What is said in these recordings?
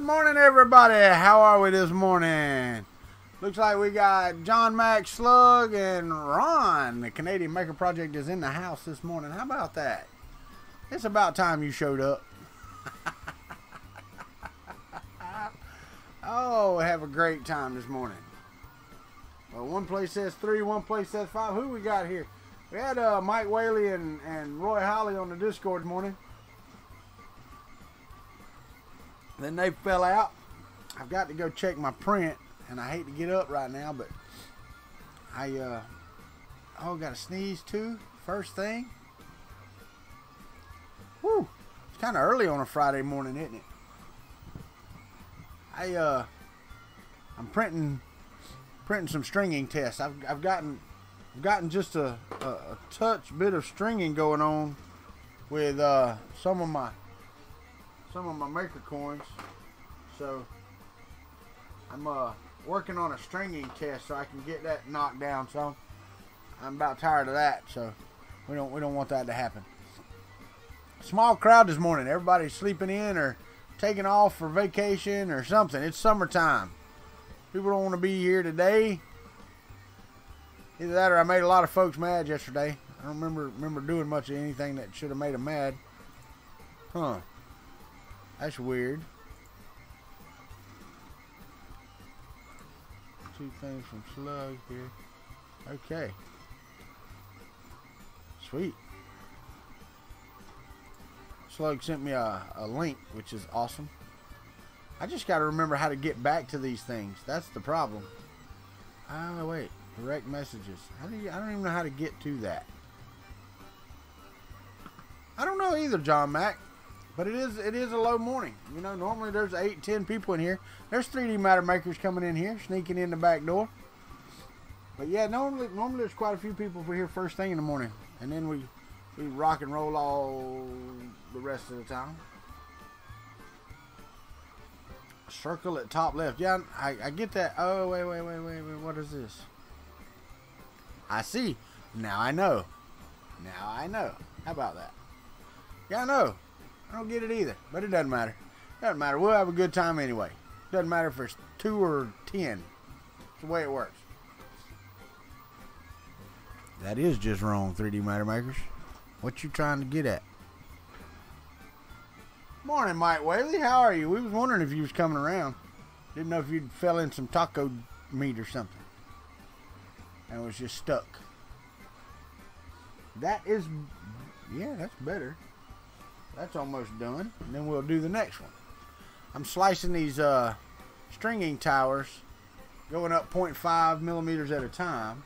Good morning, everybody. How are we this morning? Looks like we got John, Mac, Slug, and Ron. The Canadian Maker Project is in the house this morning. How about that? It's about time you showed up. Oh, have a great time this morning. Well, one place says 3, one place says 5. Who we got here? We had Mike Whaley and Roy Holly on the Discord this morning. Then they fell out. I've got to go check my print, and I hate to get up right now, but I got to sneeze too. First thing. Whew. It's kind of early on a Friday morning, isn't it? I'm printing some stringing tests. I've gotten just a touch bit of stringing going on with some of my maker coins. So I'm working on a stringing test so I can get that knocked down. So I'm about tired of that. So we don't want that to happen. Small crowd this morning. Everybody's sleeping in or taking off for vacation or something. It's summertime. People don't want to be here today. Either that or I made a lot of folks mad yesterday. I don't remember doing much of anything that should have made them mad. Huh. That's weird. 2 things from Slug here. Okay. Sweet. Slug sent me a link, which is awesome. I just got to remember how to get back to these things. That's the problem. Oh, wait. Direct messages. I don't even know how to get to that. I don't know either, John Mac. But it is a low morning. You know, normally there's 8, 10 people in here. There's 3D matter makers coming in here, sneaking in the back door. But yeah, normally there's quite a few people here first thing in the morning. And then we rock and roll all the rest of the time. Circle at top left. Yeah, I get that. Oh, wait. What is this? I see. Now I know. How about that? Yeah, I know. I don't get it either, but it doesn't matter. Doesn't matter. We'll have a good time anyway. Doesn't matter if it's 2 or 10. It's the way it works. That is just wrong, 3D Matter Makers. What you trying to get at? Morning, Mike Whaley. How are you? We was wondering if you was coming around. Didn't know if you'd fell in some taco meat or something. And was just stuck. That is... Yeah, that's better. That's almost done. And then we'll do the next one. I'm slicing these stringing towers, going up 0.5 millimeters at a time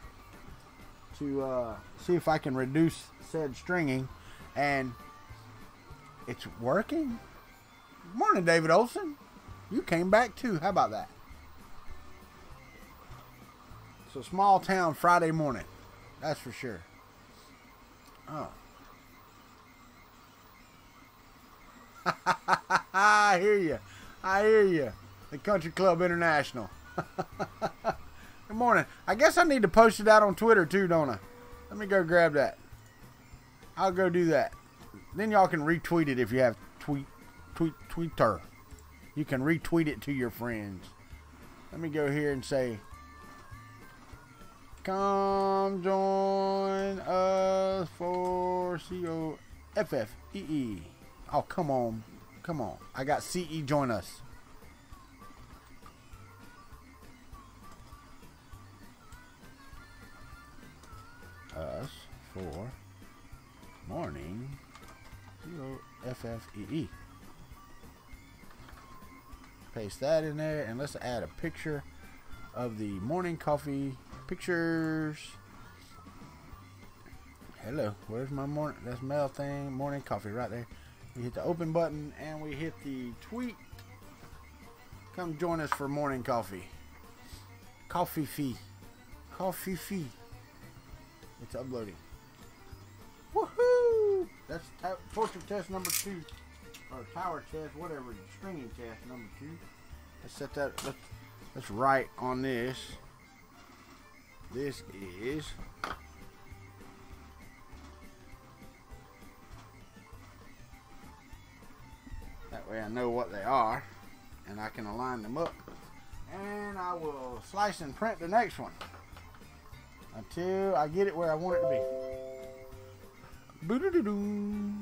to see if I can reduce said stringing. And it's working. Morning, David Olson. You came back too. How about that? So small town Friday morning. That's for sure. Oh. I hear you. The Country Club International. Good morning. I guess I need to post it out on Twitter too, don't I? Let me go grab that. I'll go do that. Then y'all can retweet it if you have Twitter. You can retweet it to your friends. Let me go here and say, come join us for COFFEE. Oh, come on. I got CE join us. Us for morning COFFEE. Paste that in there and let's add a picture of the morning coffee pictures. Hello, where's my morning? That's mail thing. Morning coffee right there. We hit the open button and we hit the tweet. Come join us for morning coffee. Coffee fee. It's uploading. Woohoo! That's torture test number 2. Or tower test, whatever. Stringing test number 2. Let's set that. Let's write on this. This is That way I know what they are. and I can align them up. And I will slice and print the next one until I get it where I want it to be. Boo-doo-doo-doo.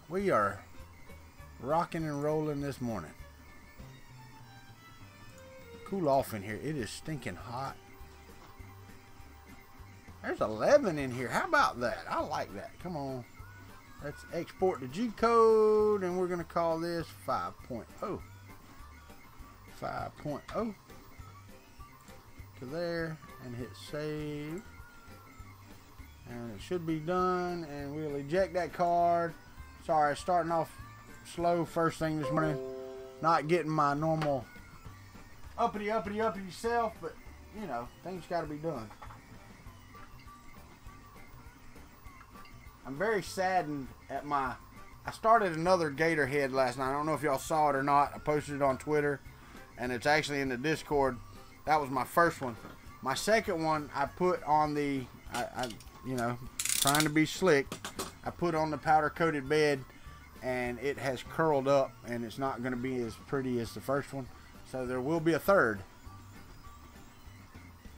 We are rocking and rolling this morning. Cool off in here. It is stinking hot. There's 11 in here. How about that? I like that. Come on. Let's export the G code, and we're going to call this 5.0. 5.0 to there, and hit save. And it should be done, and we'll eject that card. Sorry, starting off slow first thing this morning. Not getting my normal uppity self, but you know, things got to be done. I'm very saddened at I started another gator head last night. I don't know if y'all saw it or not. I posted it on Twitter, and it's actually in the Discord. That was my first one. My second one I put on the, you know, trying to be slick, I put on the powder coated bed, and it has curled up, and it's not going to be as pretty as the first one. So there will be a third.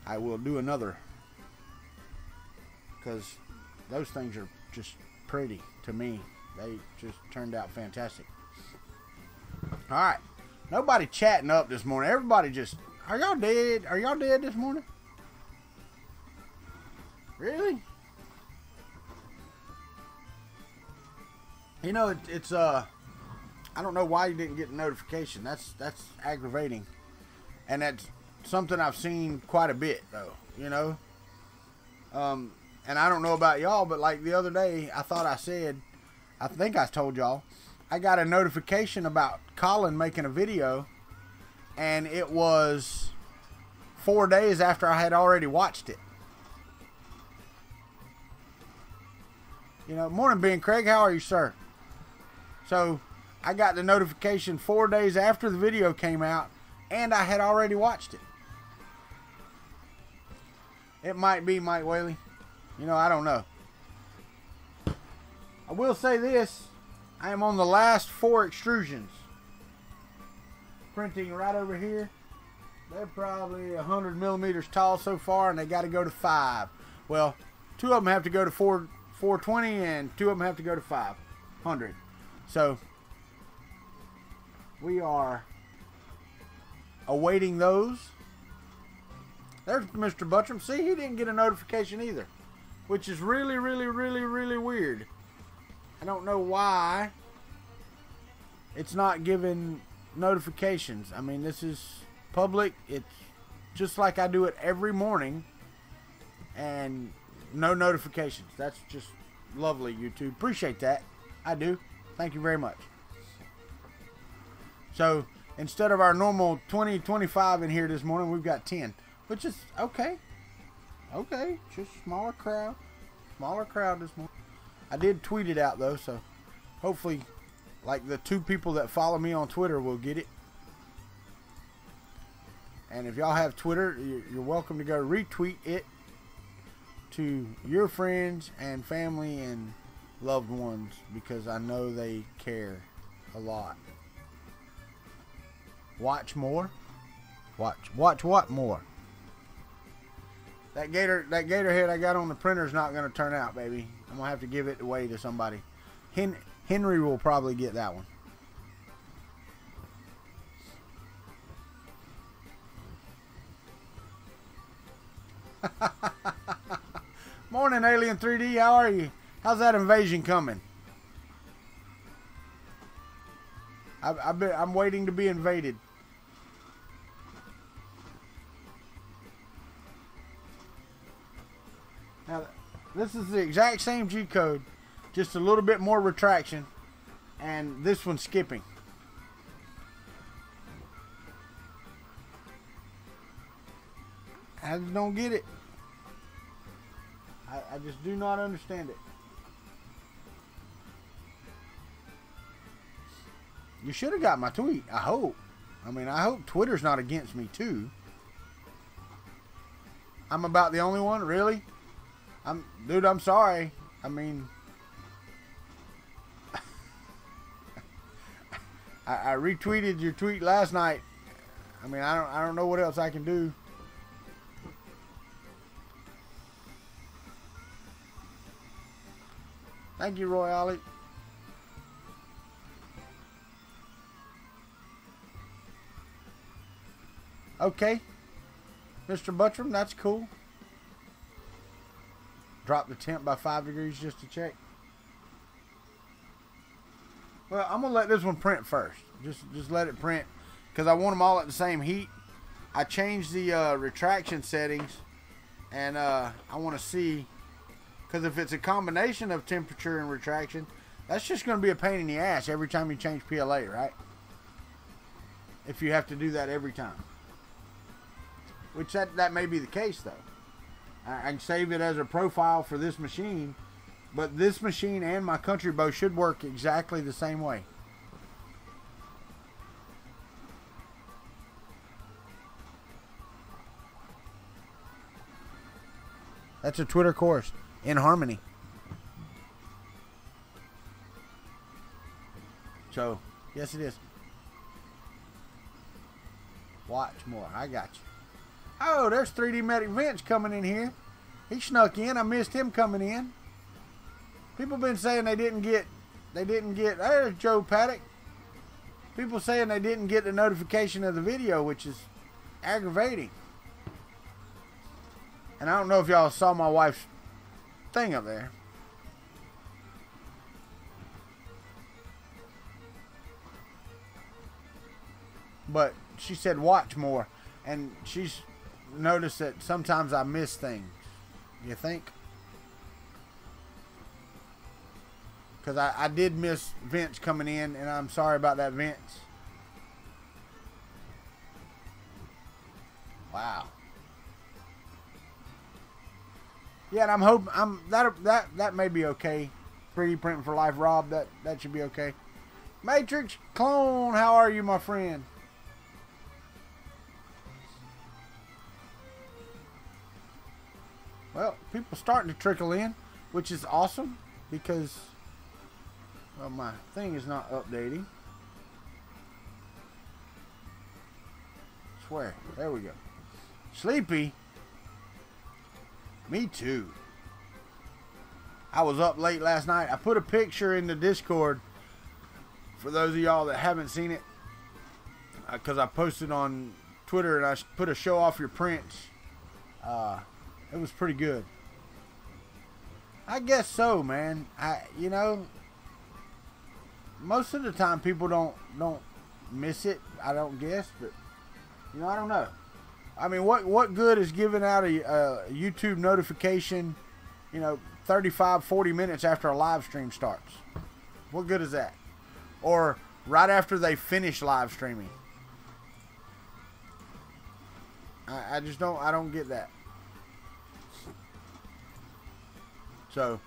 I will do another, because those things are just pretty to me. They just turned out fantastic. All right, nobody chatting up this morning. Everybody just, are y'all dead? Are y'all dead this morning? Really? You know, it's I don't know why you didn't get a notification. That's aggravating, and that's something I've seen quite a bit, though. You know, and I don't know about y'all, but like the other day, I think I told y'all, I got a notification about Colin making a video, and it was 4 days after I had already watched it. You know, morning, Ben Craig. How are you, sir? So I got the notification 4 days after the video came out, and I had already watched it. It might be Mike Whaley. You know, I don't know. I will say this. I am on the last 4 extrusions. Printing right over here. They're probably 100 millimeters tall so far, and they got to go to 5. Well, 2 of them have to go to 420, and 2 of them have to go to 500. So we are awaiting those. There's Mr. Buttram. See, he didn't get a notification either, which is really, really, really, really weird. I don't know why it's not giving notifications. I mean, this is public. It's just like I do it every morning, and no notifications. That's just lovely, YouTube. Appreciate that. I do. Thank you very much. So instead of our normal 20, 25 in here this morning, we've got 10, which is okay. Okay, just smaller crowd. Smaller crowd this morning. I did tweet it out though, so hopefully like the 2 people that follow me on Twitter will get it. And if y'all have Twitter, you're welcome to go retweet it to your friends and family and loved ones, because I know they care a lot. Watch more. Watch what more? That gator head I got on the printer is not going to turn out, baby. I'm going to have to give it away to somebody. Henry will probably get that one. Morning, Alien 3D. How are you? How's that invasion coming? I'm waiting to be invaded. Now, this is the exact same G code, just a little bit more retraction, and this one's skipping. I just don't get it. I just do not understand it. You should have got my tweet. I hope. I mean, I hope Twitter's not against me too. I'm about the only one, really? Dude, I'm sorry. I mean, I retweeted your tweet last night. I mean, I don't know what else I can do. Thank you, Roy Ollie. Okay, Mr. Buttram, that's cool. Drop the temp by 5 degrees just to check. Well, I'm gonna let this one print first. Just let it print because I want them all at the same heat. I changed the retraction settings, and I want to see, because if it's a combination of temperature and retraction, that's just going to be a pain in the ass every time you change PLA, right? If you have to do that every time. Which that may be the case, though. I can save it as a profile for this machine, but this machine and my Kuntry bow should work exactly the same way. That's a Twitter course, In Harmony. So, yes it is. Watch more, I got you. Oh, there's 3D Medic Vince coming in here. He snuck in. I missed him coming in. People been saying they didn't get, there's Joe Paddock. People saying they didn't get the notification of the video, which is aggravating. And I don't know if y'all saw my wife's thing up there. But she said watch more. And she's noticed that sometimes I miss things. You think? Because I did miss Vince coming in, and I'm sorry about that, Vince. Wow. Yeah, and I'm hoping that may be okay. 3D printing for life, Rob. That should be okay. Matrix Clone, how are you, my friend? Well, people starting to trickle in, which is awesome because, well, my thing is not updating. Swear, there we go. Sleepy. Me too. I was up late last night. I put a picture in the Discord for those of y'all that haven't seen it, because I posted on Twitter and I put a show off your prints. It was pretty good. I guess so, man. You know, most of the time people don't miss it. I don't guess, but you know, I don't know. I mean, what good is giving out a YouTube notification, you know, 35, 40 minutes after a live stream starts? What good is that? Or right after they finish live streaming? I just don't get that. So,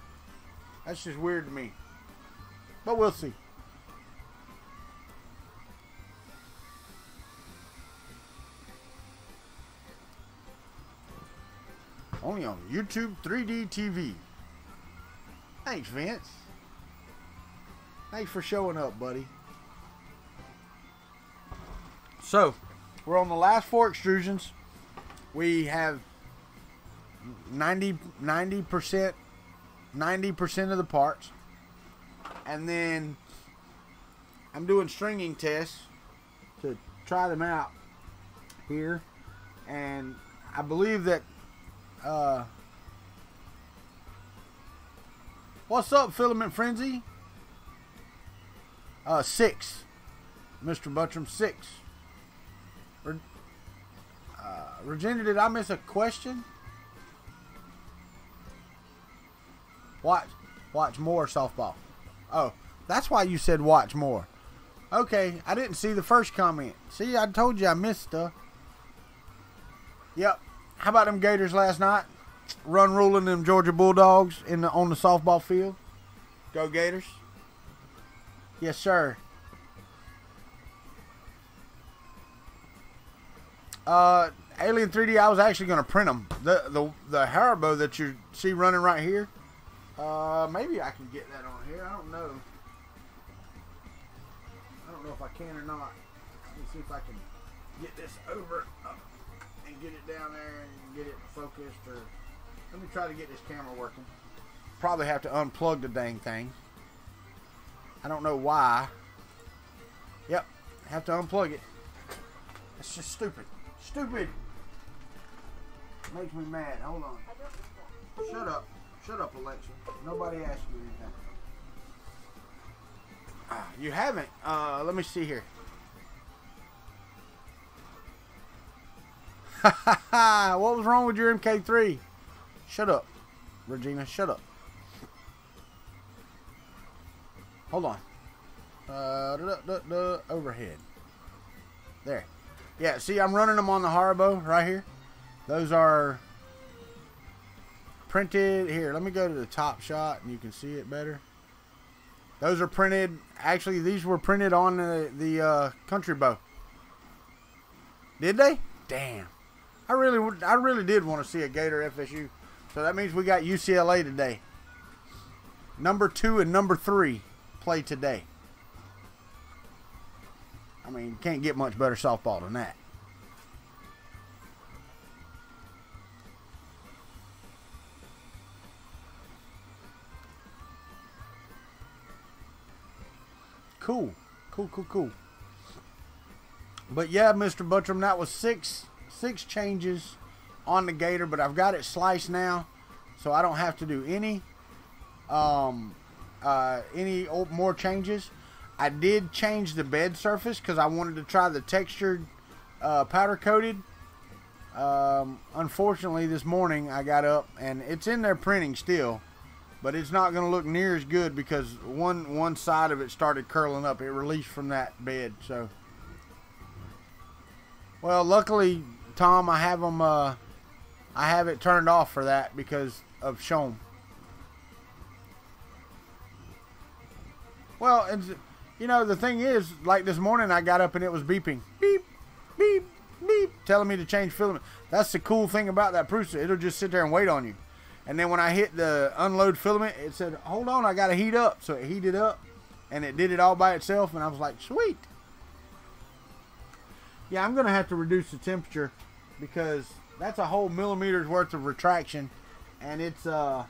that's just weird to me. But we'll see. Only on YouTube 3D TV. Thanks, Vince. Thanks for showing up, buddy. So, we're on the last 4 extrusions. We have 90% of the parts. And then I'm doing stringing tests to try them out here. And I believe that what's up, Filament Frenzy? 6. Mr. Buttram, 6. Regina, did I miss a question? Watch more softball. Oh, that's why you said watch more. Okay, I didn't see the first comment. See, I told you I missed stuff. Yep. How about them Gators last night? Run ruling them Georgia Bulldogs on the softball field. Go Gators. Yes, sir. Alien 3D, I was actually going to print them. The Haribo that you see running right here. Maybe I can get that on here. I don't know know if I can or not. Let me see if I can get this over and get it down there and get it focused. Or let me try to get this camera working. Probably have to unplug the dang thing. I don't know why. Yep, have to unplug it. That's just stupid. Stupid. Makes me mad. Hold on. Shut up. Shut up, Alexa. Nobody asked you anything. You haven't. Let me see here. What was wrong with your MK3? Shut up, Regina. Shut up. Hold on. Overhead. There. Yeah, see, I'm running them on the Haribo right here. Those are printed. Here, let me go to the top shot and you can see it better. Those are printed. Actually, these were printed on the Kuntry bow. Did they? Damn. I really did want to see a Gator FSU. So that means we got UCLA today. Number 2 and number 3 play today. I mean, can't get much better softball than that. Cool. Cool. But yeah, Mr. Buttram, that was six changes on the Gator, but I've got it sliced now, so I don't have to do any more changes. I did change the bed surface because I wanted to try the textured powder coated. Unfortunately, this morning I got up and it's in there printing still, but it's not going to look near as good because one side of it started curling up. It released from that bed. So, well, luckily, Tom, I have them. I have it turned off for that because of Shom. Well, it's, you know, the thing is, like this morning I got up and it was beeping. Beep, beep, beep, telling me to change filament. That's the cool thing about that Prusa. It'll just sit there and wait on you. And then when I hit the unload filament, it said, hold on, I got to heat up. So it heated up and it did it all by itself. And I was like, sweet. Yeah, I'm going to have to reduce the temperature because that's a whole millimeter's worth of retraction. And it's not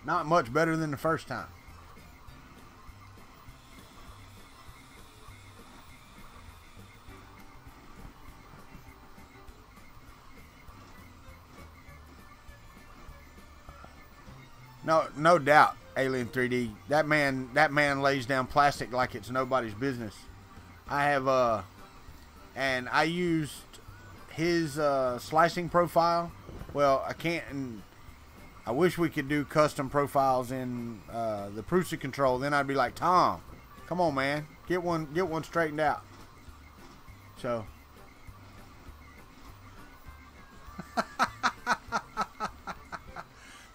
much better than the first time. No doubt, Alien 3D. That man lays down plastic like it's nobody's business. I have and I used his slicing profile. Well, I can't. And I wish we could do custom profiles in the Prusa control. Then I'd be like, Tom, come on, man, get one straightened out. So.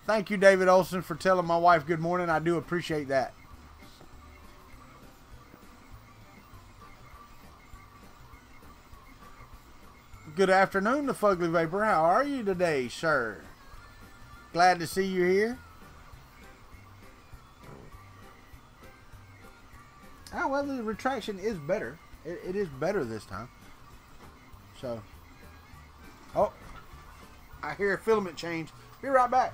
Thank you, David Olson, for telling my wife good morning. I do appreciate that. Good afternoon, the Fugly Vapor. How are you today, sir? Glad to see you here. Oh, well, the retraction is better. It is better this time. So. Oh. I hear a filament change. Be right back.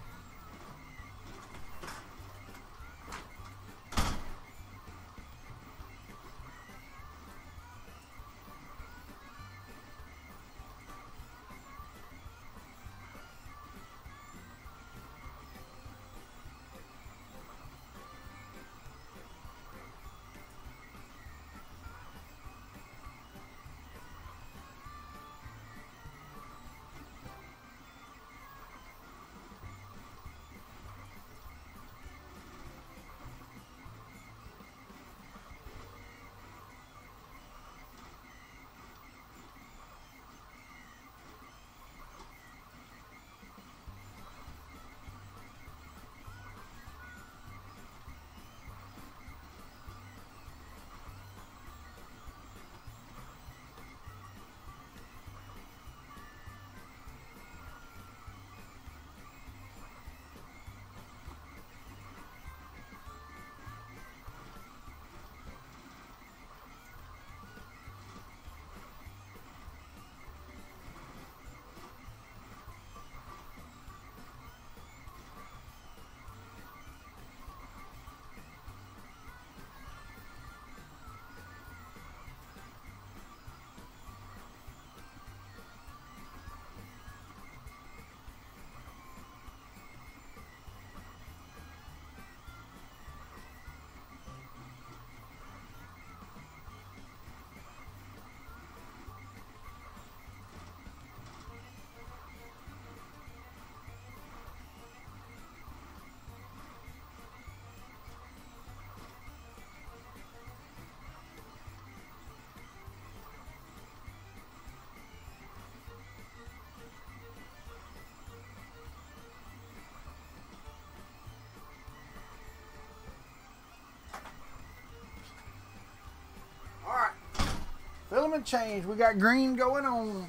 filament change. We got green going on.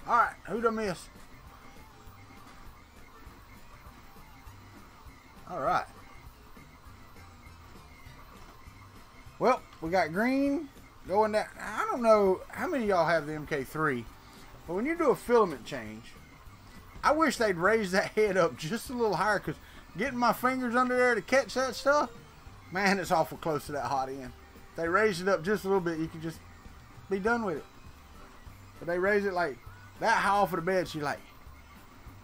Alright, who'd I miss? Alright. Well, we got green going down. I don't know how many of y'all have the MK3, but when you do a filament change, I wish they'd raise that head up just a little higher, because getting my fingers under there to catch that stuff, man, it's awful close to that hot end. If they raise it up just a little bit, you could just be done with it. But they raise it like that high off of the bed, she's like,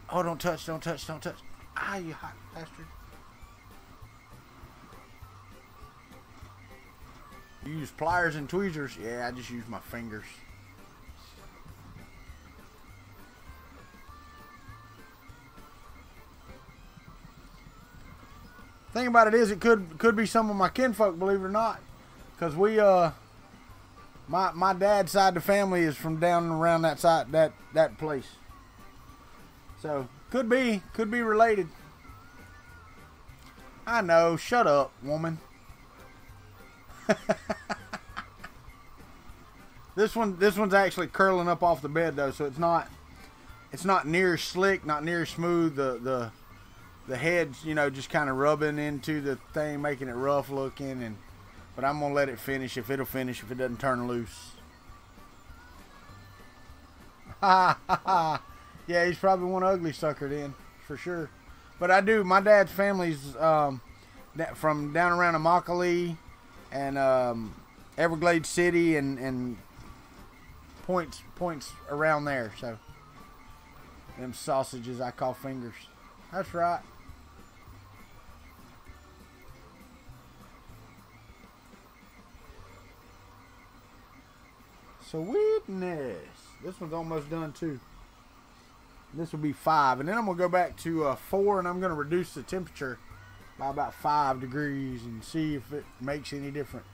oh, don't touch, don't touch, don't touch. Ah, you hot bastard. You use pliers and tweezers? Yeah, I just use my fingers. Thing about it is, it could be some of my kinfolk, believe it or not, because we my dad's side of the family is from down and around that side, that place. So could be related. I know. Shut up, woman. This one's actually curling up off the bed though, so it's not near slick, not near smooth. The head's, you know, just kind of rubbing into the thing, making it rough looking, but I'm gonna let it finish if it'll finish, if it doesn't turn loose. Yeah, he's probably one ugly sucker then, for sure. But I do. My dad's family's from down around Immokalee and Everglades City and points around there. So them sausages I call fingers. That's right. Sweetness. This one's almost done too. This will be 5, and then I'm gonna go back to 4, and I'm gonna reduce the temperature by about 5 degrees and see if it makes any difference.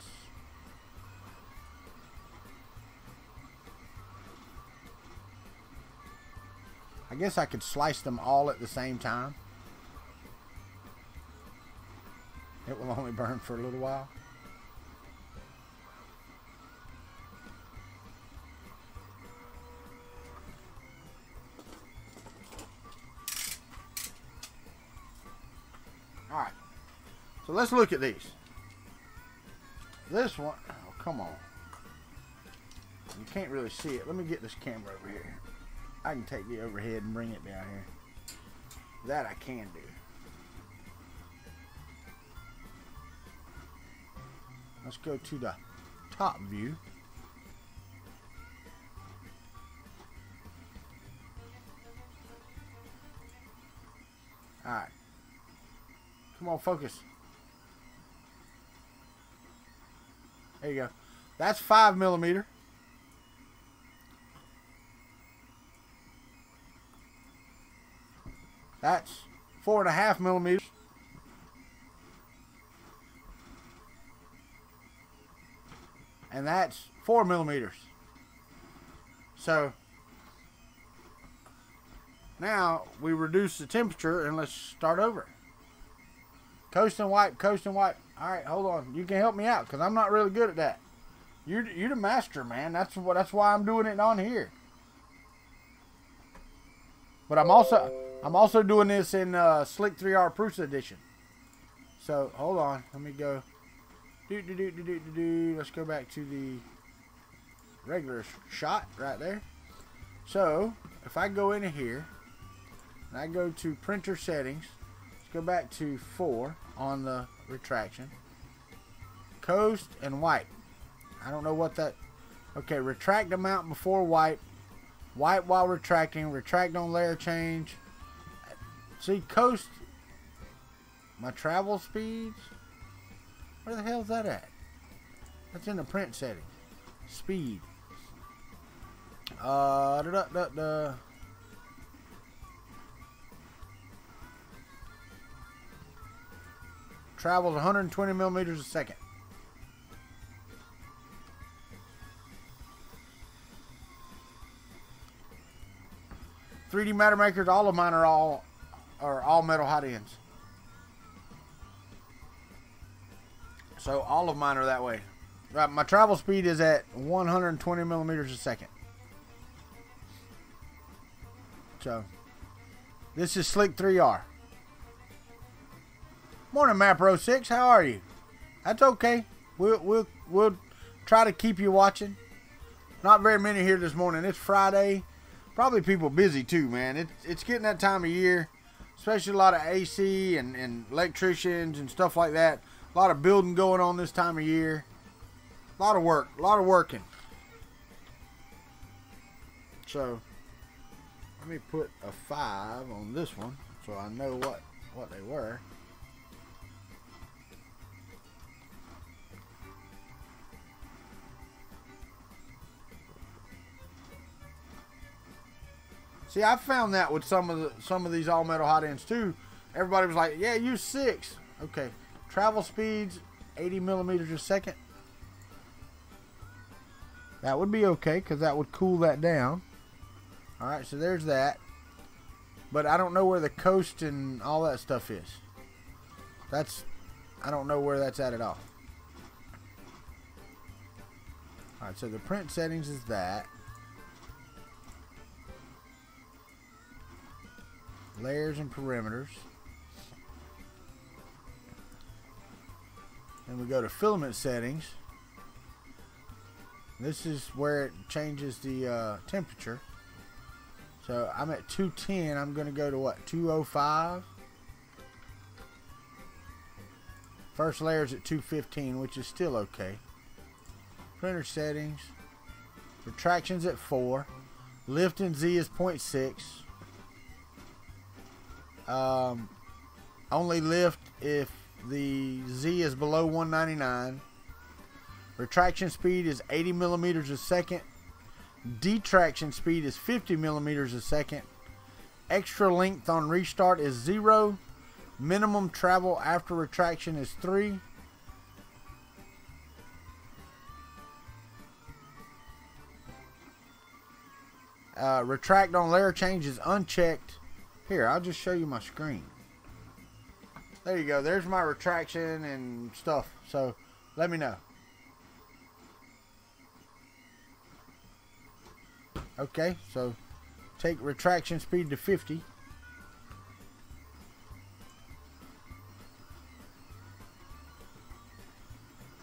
I guess I could slice them all at the same time. It will only burn for a little while. Alright, so let's look at these. This one, oh come on. You can't really see it. Let me get this camera over here. I can take the overhead and bring it down here. That I can do. Let's go to the top view. Alright. Come on, focus. There you go. That's 5mm. That's 4.5mm. And that's 4mm. So now we reduce the temperature and let's start over. Coast and wipe, coast and wipe. All right, hold on. You can help me out because I'm not really good at that. You're the master, man. That's why I'm doing it on here. But I'm also doing this in Slick 3R Prusa Edition. So hold on, let me go. Let's go back to the regular shot right there. So if I go into here and I go to printer settings, let's go back to 4 on the retraction. Coast and wipe. I don't know what that. Okay, retract amount before wipe. Wipe while retracting. Retract on layer change. See, coast. My travel speeds. Where the hell is that at? That's in the print settings. Speed. Travels 120mm a second. 3D Matter Makers, all of mine are all metal hot ends. So all of mine are that way. my travel speed is at 120 millimeters a second. So, this is Slick 3R. Morning, Mapro 6. How are you? That's okay. We'll try to keep you watching. Not very many here this morning. It's Friday. Probably people busy too, man. It's getting that time of year, especially a lot of AC and electricians and stuff like that. A lot of building going on this time of year. A lot of work, a lot of working. So, let me put a 5 on this one so I know what they were. See, I found that with some of these all metal hot ends too. Everybody was like, "Yeah, use 6." Okay, travel speeds 80 millimeters a second. That would be okay because that would cool that down. All right, so there's that. But I don't know where the coast and all that stuff is. I don't know where that's at all. All right, so the print settings is that. Layers and perimeters. Then we go to filament settings. This is where it changes the temperature. So I'm at 210. I'm going to go to what? 205. First layer is at 215, which is still okay. Printer settings. Retractions at 4. Lift and Z is 0.6. Only lift if the Z is below 199. Retraction speed is 80 millimeters a second. Detraction speed is 50 millimeters a second. Extra length on restart is 0. Minimum travel after retraction is 3. Retract on layer change is unchecked. Here, I'll just show you my screen. There you go. There's my retraction and stuff. So, let me know. Okay, so take retraction speed to 50.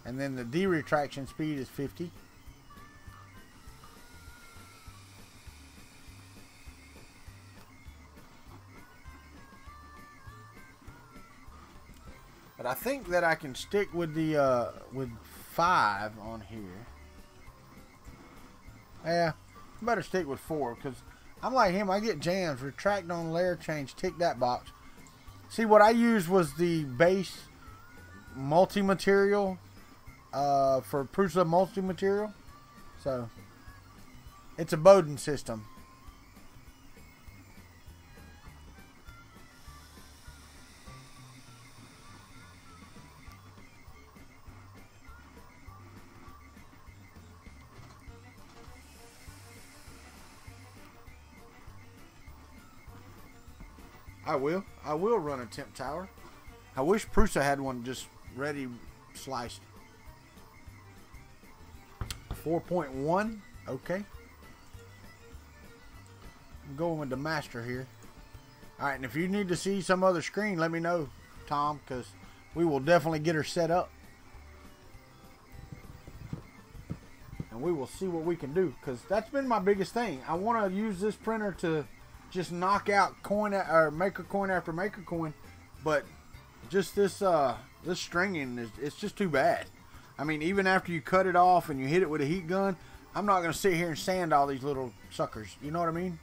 And then the de-retraction speed is 50. But I think that I can stick with the with 5 on here. Yeah, I better stick with 4 because I'm like him. I get jams. Retract on layer change. Tick that box. See, what I used was the base multi-material for Prusa multi-material. So it's a Bowden system. I will run a temp tower. I wish Prusa had one just ready sliced. 4.1. Okay. I'm going with the master here. Alright, and if you need to see some other screen, let me know, Tom, because we will definitely get her set up. And we will see what we can do, because that's been my biggest thing. I want to use this printer to just knock out coin or maker coin after maker coin, but just this this stringing it's just too bad. I mean, even after you cut it off and you hit it with a heat gun, I'm not going to sit here and sand all these little suckers. You know what I mean?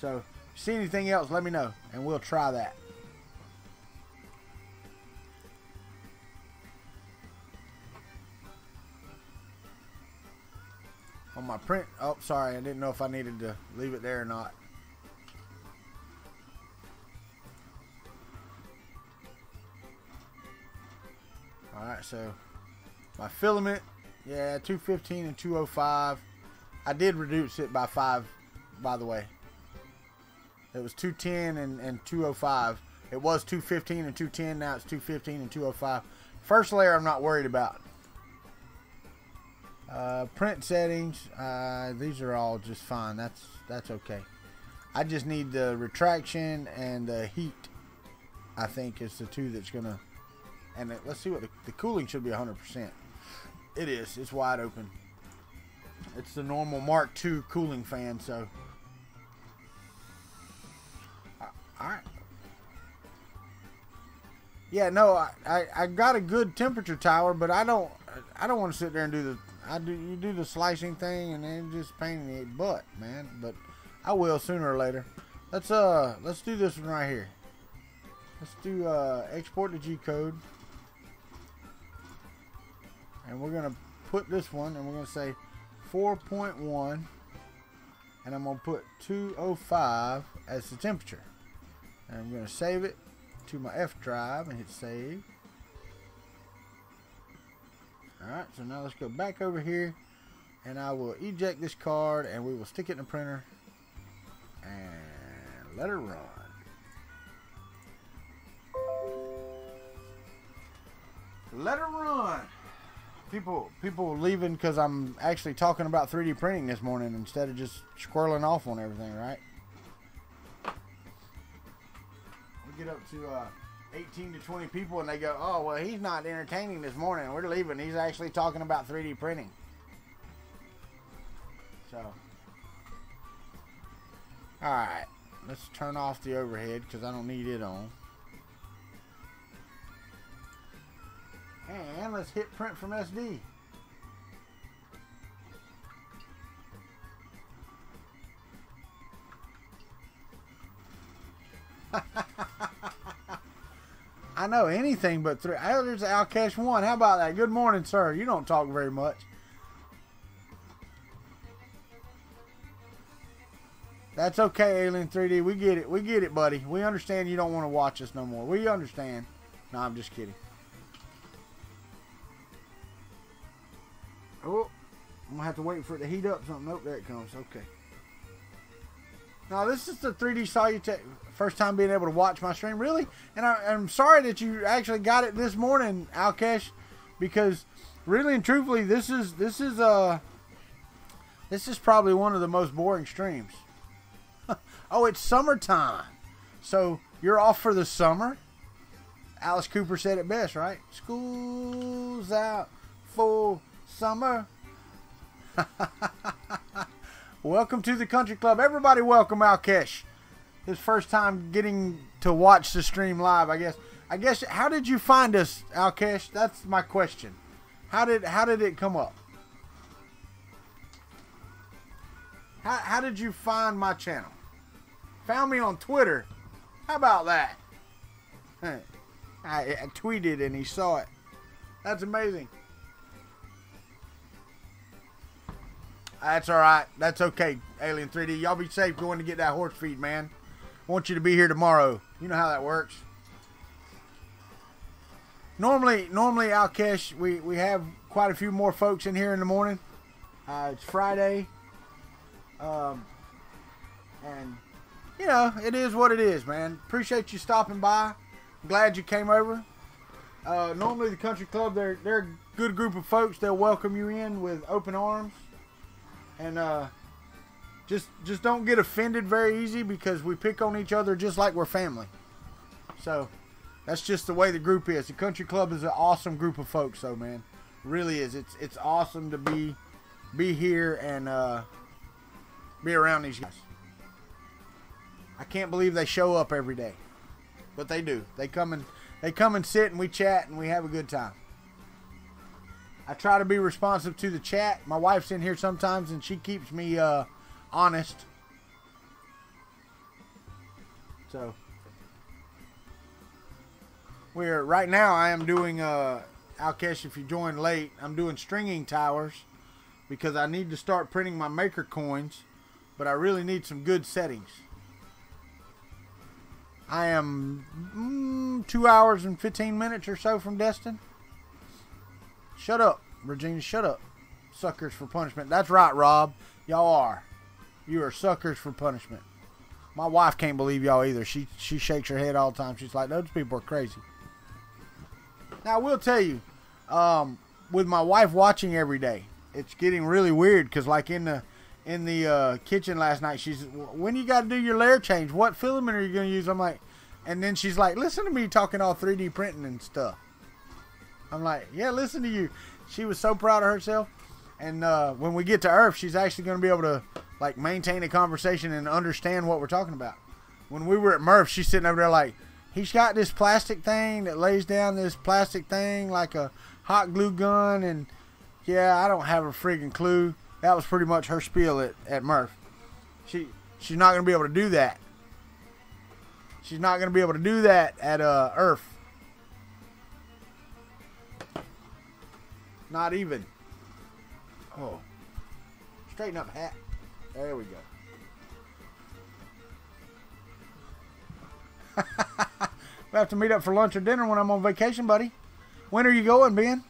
So, if you see anything else, let me know, and we'll try that. On my print, oh, sorry, I didn't know if I needed to leave it there or not. Alright, so my filament, yeah, 215 and 205. I did reduce it by 5, by the way. It was 210 and 205. It was 215 and 210, now it's 215 and 205. First layer I'm not worried about. Print settings, these are all just fine. That's okay. I just need the retraction and the heat. I think is the two that's gonna. And let's see what the cooling should be 100%. It is. It's wide open. It's the normal Mark II cooling fan. So, all right. Yeah, no, I got a good temperature tower, but I don't want to sit there and do you do the slicing thing and then just pain in the butt, man. But I will sooner or later. Let's do this one right here. Let's do export to G code, and we're gonna put this one, and we're gonna say 4.1, and I'm gonna put 205 as the temperature, and I'm gonna save it to my F drive and hit save. Alright, so now let's go back over here, and I will eject this card, and we will stick it in the printer and let it run. Let it run. People leaving because I'm actually talking about 3D printing this morning instead of just squirreling off on everything, right? We get up to 18 to 20 people and they go, oh, well, he's not entertaining this morning. We're leaving. He's actually talking about 3D printing. So, alright. Let's turn off the overhead because I don't need it on. And let's hit print from SD. I know anything but three. Oh, there's Alcash 1. How about that? Good morning, sir. You don't talk very much. That's okay, Alien 3D. We get it. We get it, buddy. We understand you don't want to watch us no more. We understand. No, I'm just kidding. Oh, I'm going to have to wait for it to heat up something. Nope, there it comes. Okay. Now, this is the 3D Salutation. First time being able to watch my stream. Really? And I'm sorry that you actually got it this morning, Alkesh, because really and truthfully, this is probably one of the most boring streams. Oh, it's summertime. So, you're off for the summer? Alice Cooper said it best, right? School's out for summer. Welcome to the country club. Everybody welcome Alkesh. His first time getting to watch the stream live, I guess. How did you find us, Alkesh? That's my question. How did it come up? How did you find my channel? Found me on Twitter. How about that? I tweeted and he saw it. That's amazing. That's alright. That's okay, Alien 3D. Y'all be safe going to get that horse feed, man. Want you to be here tomorrow. You know how that works. Normally, Alkesh, we have quite a few more folks in here in the morning. It's Friday. And, you know, it is what it is, man. Appreciate you stopping by. I'm glad you came over. Normally, the country club, they're a good group of folks. They'll welcome you in with open arms. And just don't get offended very easy because we pick on each other just like we're family. So that's just the way the group is. The country club is an awesome group of folks, though, man. It really is. It's awesome to be here and be around these guys. I can't believe they show up every day, but they do. They come and sit and we chat and we have a good time. I try to be responsive to the chat. My wife's in here sometimes and she keeps me honest. So right now I am doing Alkesh, if you joined late, I'm doing stringing towers because I need to start printing my maker coins, but I really need some good settings. I am 2 hours and 15 minutes or so from Destin. Shut up, Regina, shut up. Suckers for punishment. That's right, Rob. Y'all are. You are suckers for punishment. My wife can't believe y'all either. She shakes her head all the time. She's like, those people are crazy. Now, I will tell you, with my wife watching every day, it's getting really weird because like in the kitchen last night, she's, when you got to do your layer change, what filament are you going to use? I'm like, and then she's like, listen to me talking all 3D printing and stuff. I'm like, yeah, listen to you. She was so proud of herself. And when we get to ERRF, she's actually going to be able to like maintain a conversation and understand what we're talking about. When we were at Murph, she's sitting over there like, he's got this plastic thing that lays down this plastic thing like a hot glue gun, and yeah, I don't have a friggin' clue. That was pretty much her spiel at Murph. She's not going to be able to do that. She's not going to be able to do that at ERRF. Not even. Oh. Straighten up, hat. There we go. We'll have to meet up for lunch or dinner when I'm on vacation, buddy. When are you going, Ben?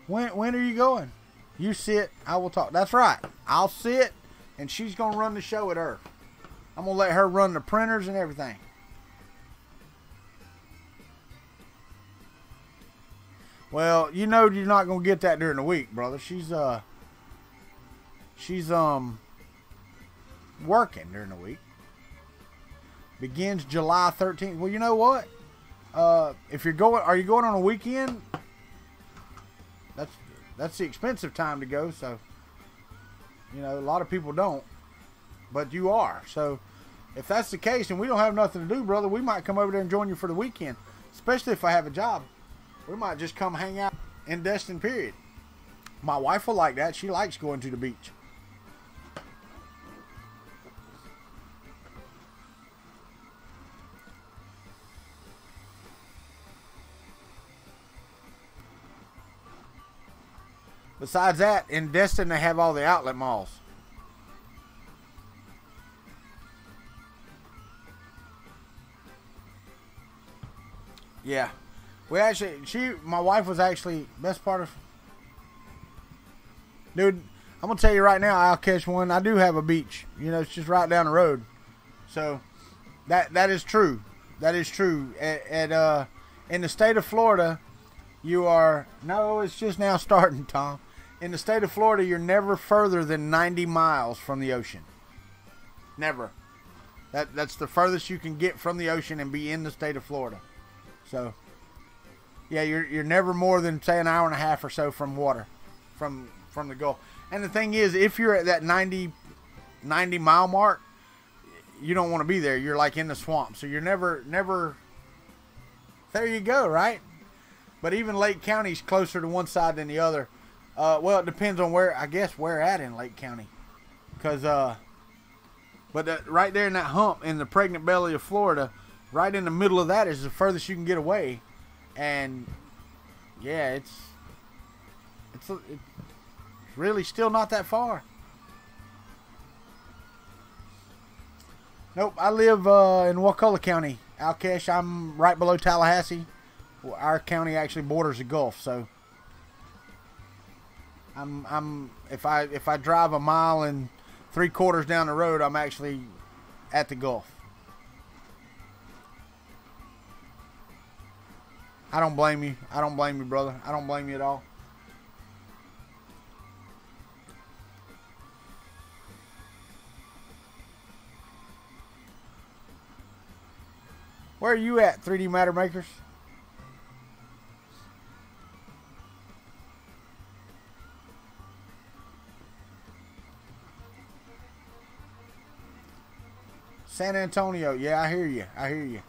When are you going? You sit, I will talk. That's right. I'll sit, and she's going to run the show at ERRF. I'm going to let her run the printers and everything. Well, you know you're not going to get that during the week, brother. She's working during the week. Begins July 13th. Well, you know what? If you're going, are you going on a weekend? That's the expensive time to go. So, you know, a lot of people don't, but you are. So, if that's the case and we don't have nothing to do, brother, we might come over there and join you for the weekend. Especially if I have a job, we might just come hang out in Destin. Period. My wife will like that. She likes going to the beach. Besides that, in Destin, they have all the outlet malls. Yeah. We actually, my wife was actually, best part of, dude, I'm going to tell you right now, I'll catch one. I do have a beach. You know, it's just right down the road. So, that is true. That is true. In the state of Florida, you are, no, it's just now starting, Tom. In the state of Florida, you're never further than 90 miles from the ocean. Never. That's the furthest you can get from the ocean and be in the state of Florida. So, yeah, you're never more than, say, an hour and a half or so from water, from the Gulf. And the thing is, if you're at that 90 mile mark, you don't want to be there. You're like in the swamp. So you're never, there you go, right? But even Lake County's closer to one side than the other. Well, it depends on where, I guess, where at in Lake County. Because, but right there in that hump in the pregnant belly of Florida, right in the middle of that is the furthest you can get away. And, yeah, it's really still not that far. Nope, I live in Wakulla County, Alkesh. I'm right below Tallahassee. Our county actually borders the Gulf, so if I drive 1.75 miles down the road, I'm actually at the Gulf. I don't blame you. I don't blame you, brother. I don't blame you at all. Where are you at, 3D Matter Makers? San Antonio. Yeah, I hear you. I hear you.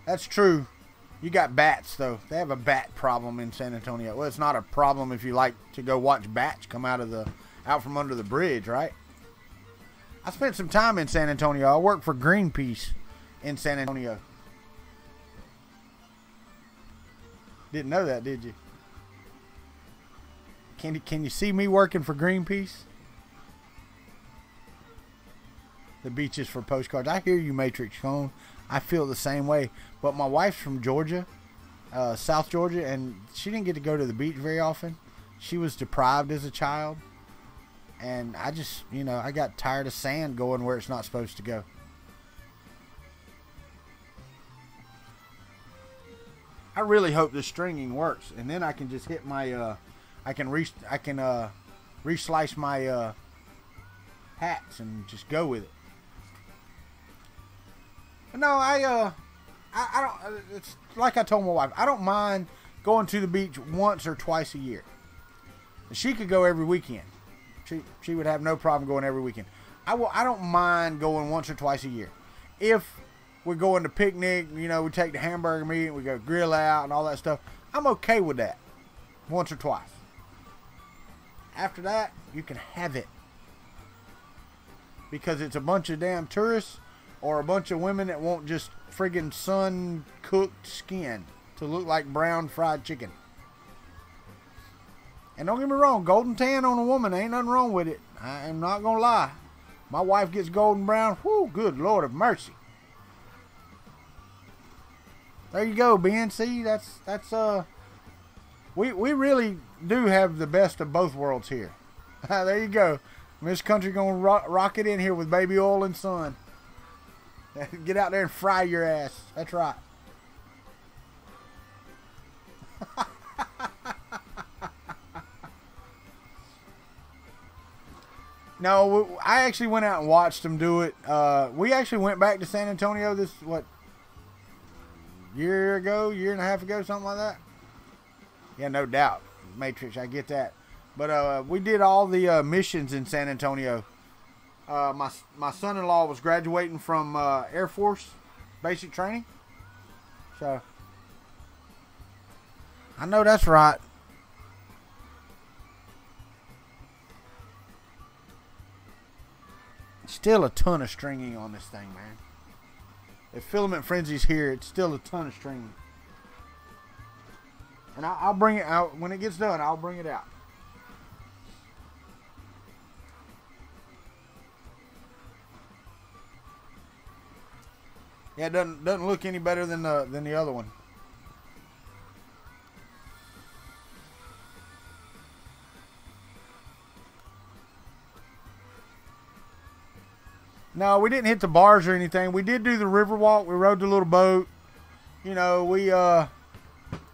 That's true. You got bats, though. They have a bat problem in San Antonio. Well, it's not a problem if you like to go watch bats come out from under the bridge, right? I spent some time in San Antonio. I worked for Greenpeace in San Antonio. Didn't know that, did you? Can you see me working for Greenpeace? The beaches for postcards. I hear you, Matrix Phone. I feel the same way. But my wife's from Georgia, South Georgia, and she didn't get to go to the beach very often. She was deprived as a child. And I just, I got tired of sand going where it's not supposed to go. I really hope this stringing works. And then I can just hit my I can reslice my hats and just go with it. No, I don't. It's like I told my wife. I don't mind going to the beach once or twice a year. She could go every weekend. She would have no problem going every weekend. I don't mind going once or twice a year. If we're going to picnic, you know, we take the hamburger meat, we go grill out and all that stuff, I'm okay with that. Once or twice. After that, you can have it. Because it's a bunch of damn tourists or a bunch of women that want just friggin' sun-cooked skin to look like brown fried chicken. And don't get me wrong, golden tan on a woman, ain't nothing wrong with it. I am not going to lie. My wife gets golden brown. Whoo, good Lord of mercy. There you go, Ben. See, that's we really do have the best of both worlds here. There you go. Miss Country gonna rock it in here with baby oil and sun. Get out there and fry your ass. That's right. No, I actually went out and watched them do it. We actually went back to San Antonio this, year and a half ago, something like that. Yeah, no doubt. Matrix, I get that. But we did all the missions in San Antonio. My son-in-law was graduating from Air Force basic training. So, I know that's right. Still a ton of stringing on this thing, man. If Filament Frenzy's here, it's still a ton of stringing. And I'll bring it out. When it gets done, I'll bring it out. Yeah, it doesn't look any better than the other one. No, we didn't hit the bars or anything. We did do the river walk. We rode the little boat. You know, we of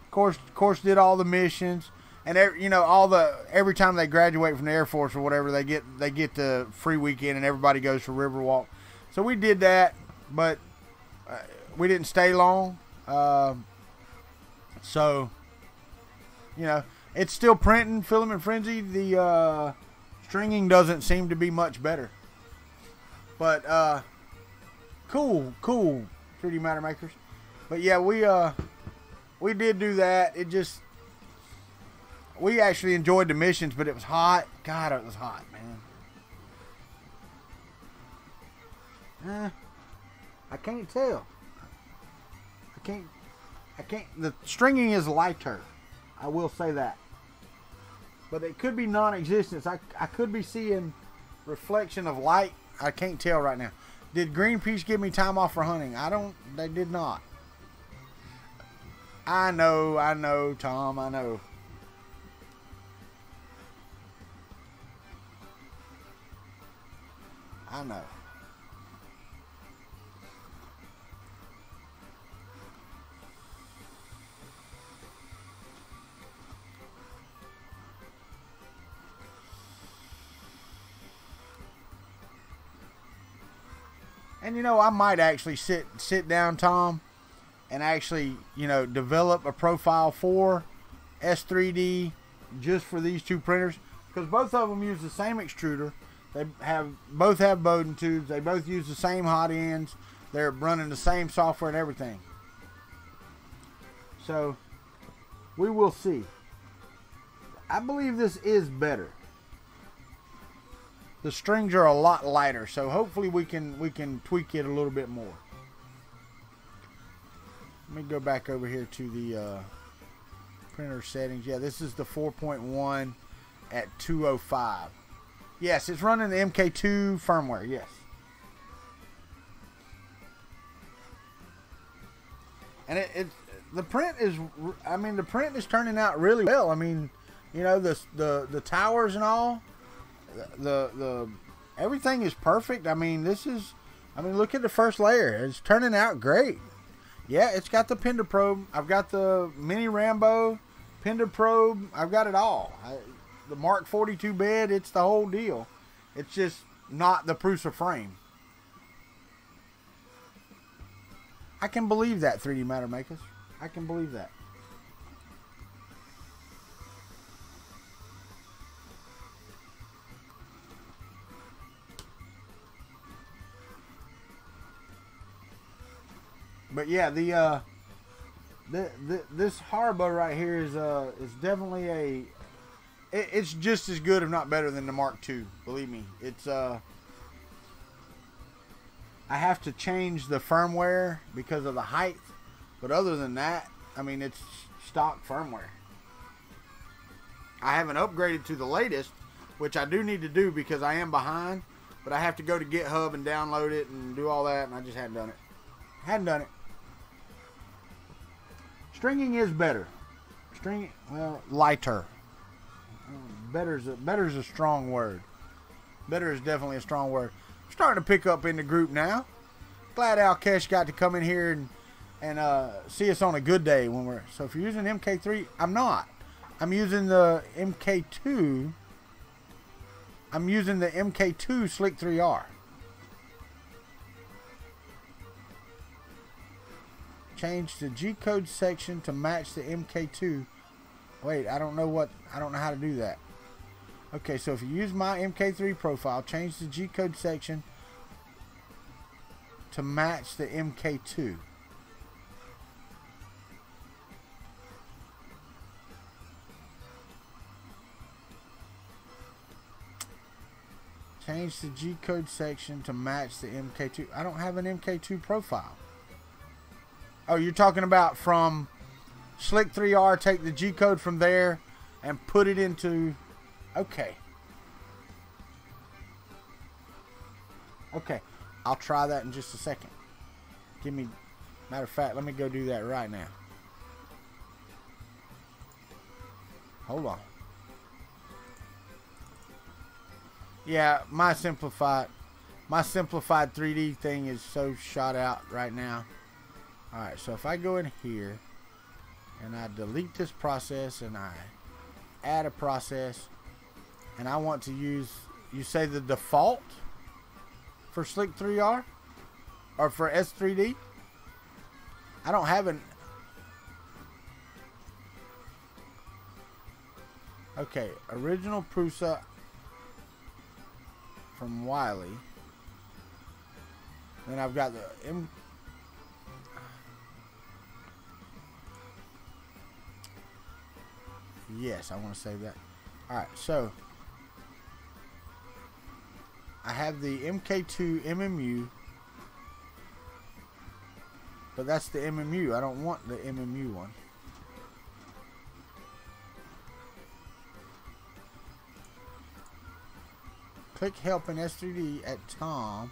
course did all the missions, and every time they graduate from the Air Force or whatever, they get the free weekend, and everybody goes for river walk. So we did that, but we didn't stay long. So you know, it's still printing Filament Frenzy. The stringing doesn't seem to be much better. But, cool, 3D Matter Makers. But yeah, we did do that. We actually enjoyed the missions, but it was hot. God, it was hot, man. I can't tell. I can't, the stringing is lighter. I will say that. But it could be non-existence. I could be seeing reflection of light. I can't tell right now. Did Greenpeace give me time off for hunting? They did not. I know, Tom, I know. I know. And you know, I might actually sit down, Tom, and actually, you know, develop a profile for S3D just for these two printers, because both of them use the same extruder. They both have Bowden tubes. They both use the same hot ends. They're running the same software and everything. So we will see. I believe this is better. The strings are a lot lighter, so hopefully we can tweak it a little bit more. Let me go back over here to the printer settings. Yeah, this is the 4.1 at 205. Yes, it's running the MK2 firmware. Yes. And the print is, I mean, the print is turning out really well. I mean, you know, the towers and all. The everything is perfect. I mean, look at the first layer. It's turning out great. Yeah, it's got the Pender probe. I've got the mini Rambo. Pender probe, I've got it all. The Mark 42 bed, it's the whole deal. It's just not the Prusa frame. I can believe that, 3D Matter Makers. I can believe that. But yeah, this harbor right here is definitely it's just as good, if not better, than the Mark II. Believe me, it's I have to change the firmware because of the height, but other than that, I mean, it's stock firmware. I haven't upgraded to the latest, which I do need to do because I am behind. But I have to go to GitHub and download it and do all that, and I just hadn't done it. Hadn't done it. Stringing is better. Stringing, well, lighter. Better's a strong word. Better is definitely a strong word. I'm starting to pick up in the group now. Glad Al Kesh got to come in here and see us on a good day when we're. So if you're using MK3, I'm not. I'm using the MK2. I'm using the MK2 Slick 3R. Change the G-code section to match the MK2. Wait, I don't know how to do that. Okay, so if you use my MK3 profile, change the G-code section to match the MK2. Change the G-code section to match the MK2. I don't have an MK2 profile. Oh, you're talking about from Slick 3R, take the G-code from there and put it into... Okay. Okay. I'll try that in just a second. Matter of fact, let me go do that right now. Hold on. Yeah, my simplified 3D thing is so shot out right now. Alright, so if I go in here and I delete this process and I add a process and I want to use, you say the default for Slick 3R or for S3D? I don't have an... Okay, original Prusa from Wiley. Then I've got the M... Yes, I want to save that. Alright, so I have the MK2 MMU, but that's the MMU. I don't want the MMU one. Click help in S3D at Tom.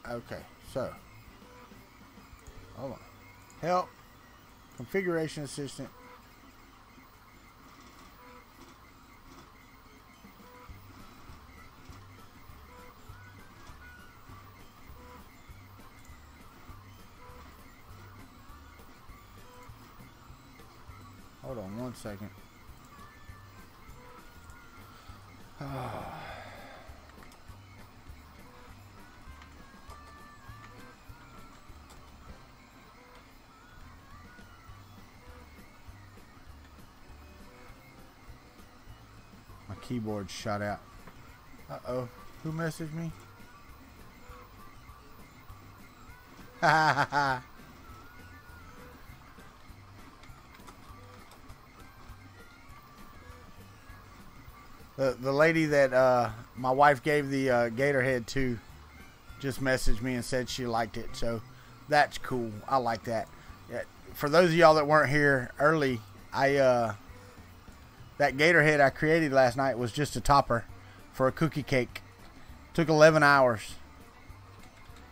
Okay, so hold on. Help, configuration assistant. Hold on 1 second. My keyboard shot out. Uh-oh. Who messaged me? Ha ha ha. The lady that my wife gave the gator head to just messaged me and said she liked it. So that's cool. I like that. Yeah, for those of y'all that weren't here early, that gator head I created last night was just a topper for a cookie cake. Took 11 hours.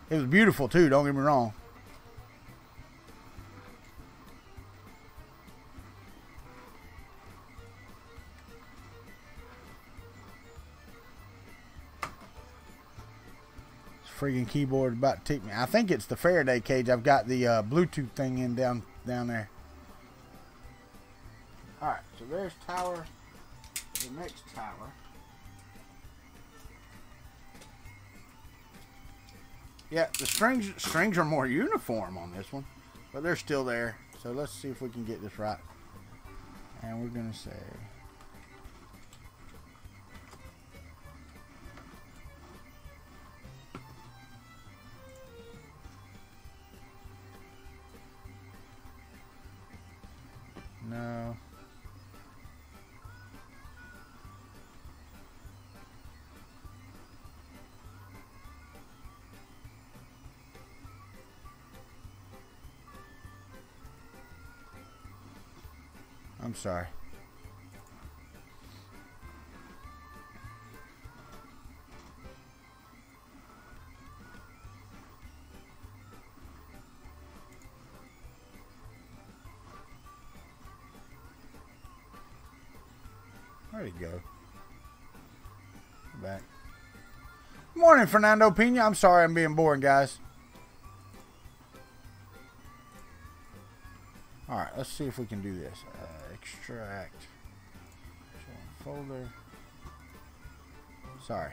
It was beautiful too, don't get me wrong. freaking keyboard about to tick me. I think it's the Faraday cage. I've got the Bluetooth thing in down there. Alright, so there's tower. The next tower. Yeah, the strings are more uniform on this one, but they're still there. So let's see if we can get this right. And we're gonna say no. I'm sorry. There you go. Back. Morning, Fernando Pena. I'm sorry I'm being boring, guys. Alright, let's see if we can do this. Extract. Folder. Sorry.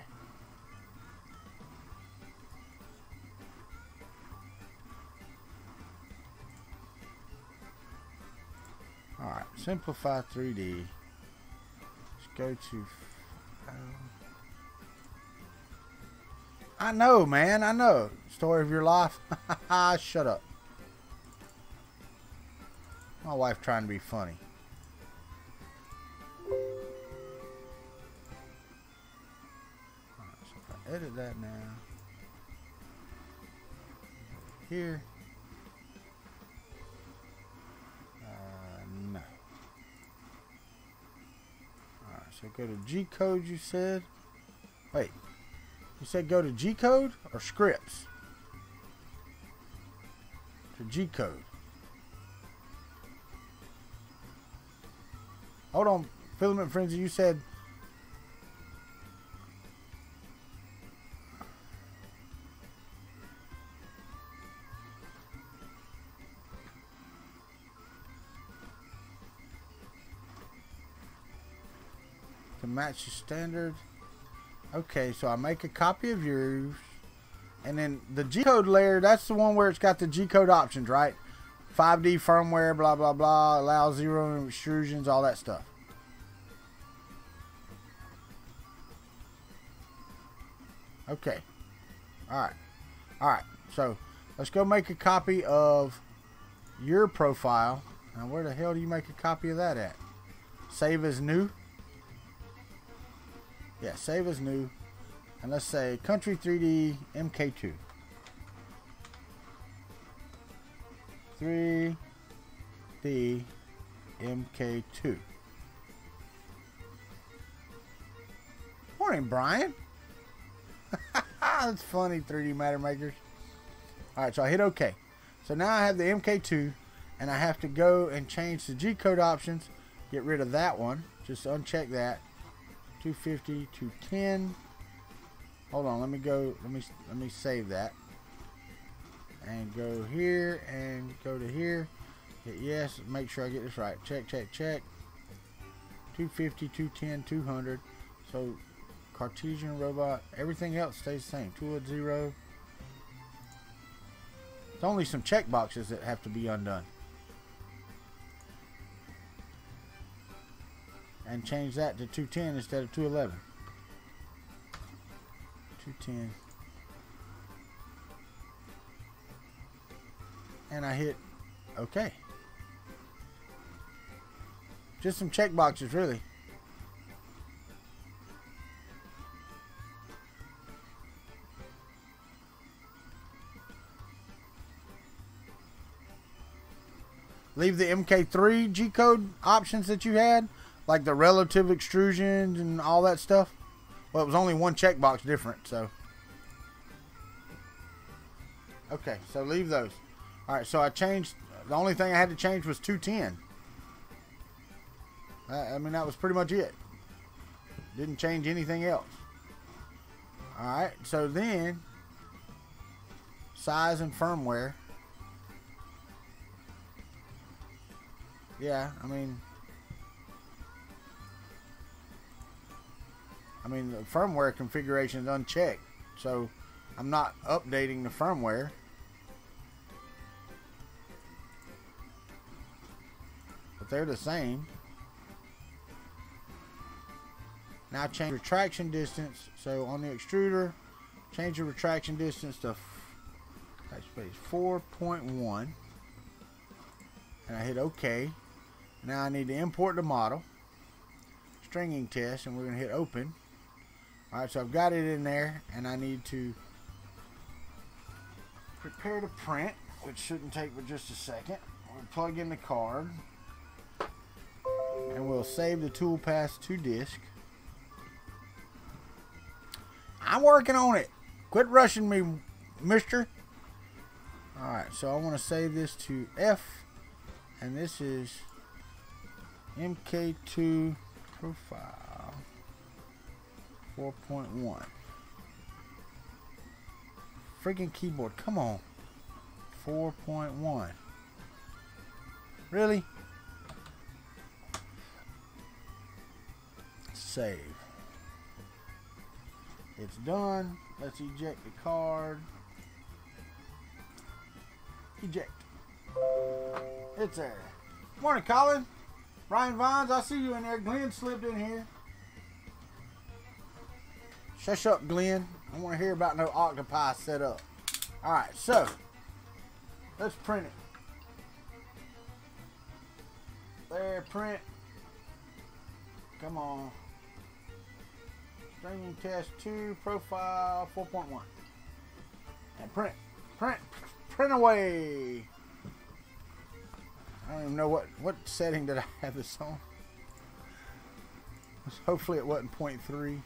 Alright, simplify 3D. Let's go to... I know, man. I know. Story of your life. Shut up. My wife trying to be funny. Alright, so if I edit that now. Here. No. Alright, so go to G code, you said. Wait. You said go to G code or scripts? To G code. Hold on, Filament Frenzy, you said... to match the standard. Okay, so I make a copy of yours. And then the G-code layer, that's the one where it's got the G-code options, right? 5D firmware, blah, blah, blah, allow zero extrusions, all that stuff. Okay. Alright. Alright. So, let's go make a copy of your profile. Now, where the hell do you make a copy of that at? Save as new? Yeah, save as new. And let's say Kuntry 3D MK2. 3D MK2. Morning, Brian. That's funny, 3D Matter Makers. Alright, so I hit OK. So now I have the MK2, and I have to go and change the G-code options. Get rid of that one. Just uncheck that. 250, 210. Hold on, let me go. Let me save that. And go here and go to here. Hit yes. Make sure I get this right. Check, check, check. 250, 210, 200. So Cartesian robot. Everything else stays the same. 210. There's only some check boxes that have to be undone. And change that to 210 instead of 211. 210. And I hit OK. Just some check boxes, really. Leave the MK3 G-code options that you had, like the relative extrusions and all that stuff. Well, it was only one checkbox different, so. Okay, so leave those. Alright, so I changed, the only thing I had to change was 210. I mean, that was pretty much it. Didn't change anything else. Alright, so then, size and firmware. Yeah, I mean the firmware configuration is unchecked, so I'm not updating the firmware. But they're the same. Now change retraction distance. So on the extruder, change the retraction distance to 4.1. And I hit OK. Now I need to import the model. Stringing test, and we're going to hit open. Alright, so I've got it in there, and I need to prepare to print, which shouldn't take but just a second. We'll plug in the card, and we'll save the toolpath to disk. I'm working on it. Quit rushing me, mister. Alright, so I want to save this to F, and this is MK2 profile 4.1. Freaking keyboard, come on. 4.1. Really? Save. It's done. Let's eject the card. Eject. It's there. Morning, Colin. Brian Vines, I see you in there. Glenn slipped in here. Shush up, Glenn. I want to hear about no octopi set up. Alright, so let's print it. There, print. Come on. Stringing test 2, profile 4.1. And print. Print. Print away. I don't even know what setting did I have this on. Hopefully it wasn't 0.3.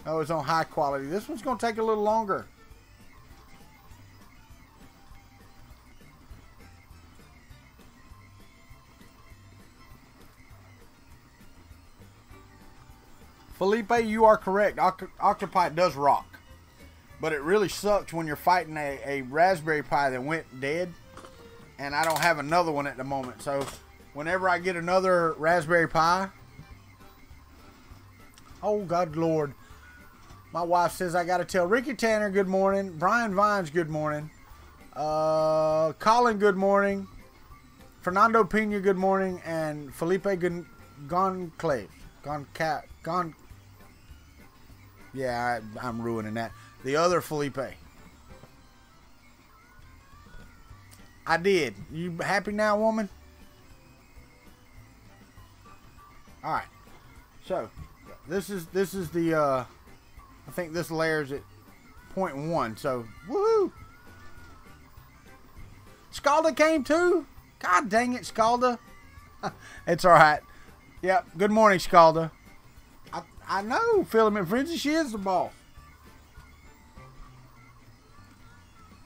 Oh, it's on high quality. This one's going to take a little longer. Felipe, you are correct. Octopi does rock. But it really sucks when you're fighting a Raspberry Pi that went dead. And I don't have another one at the moment. So whenever I get another Raspberry Pi. Oh, God, Lord. My wife says I got to tell Ricky Tanner good morning. Brian Vines good morning. Colin good morning. Fernando Pena good morning. And Felipe Gonclaves. Yeah, I'm ruining that. The other Felipe. I did. You happy now, woman? Alright. So, this is the I think this layer's at 0.1, so woohoo! Scalda came too? God dang it, Scalda. It's alright. Yep, good morning, Scalda. I know, Filament Frenzy, she is the boss.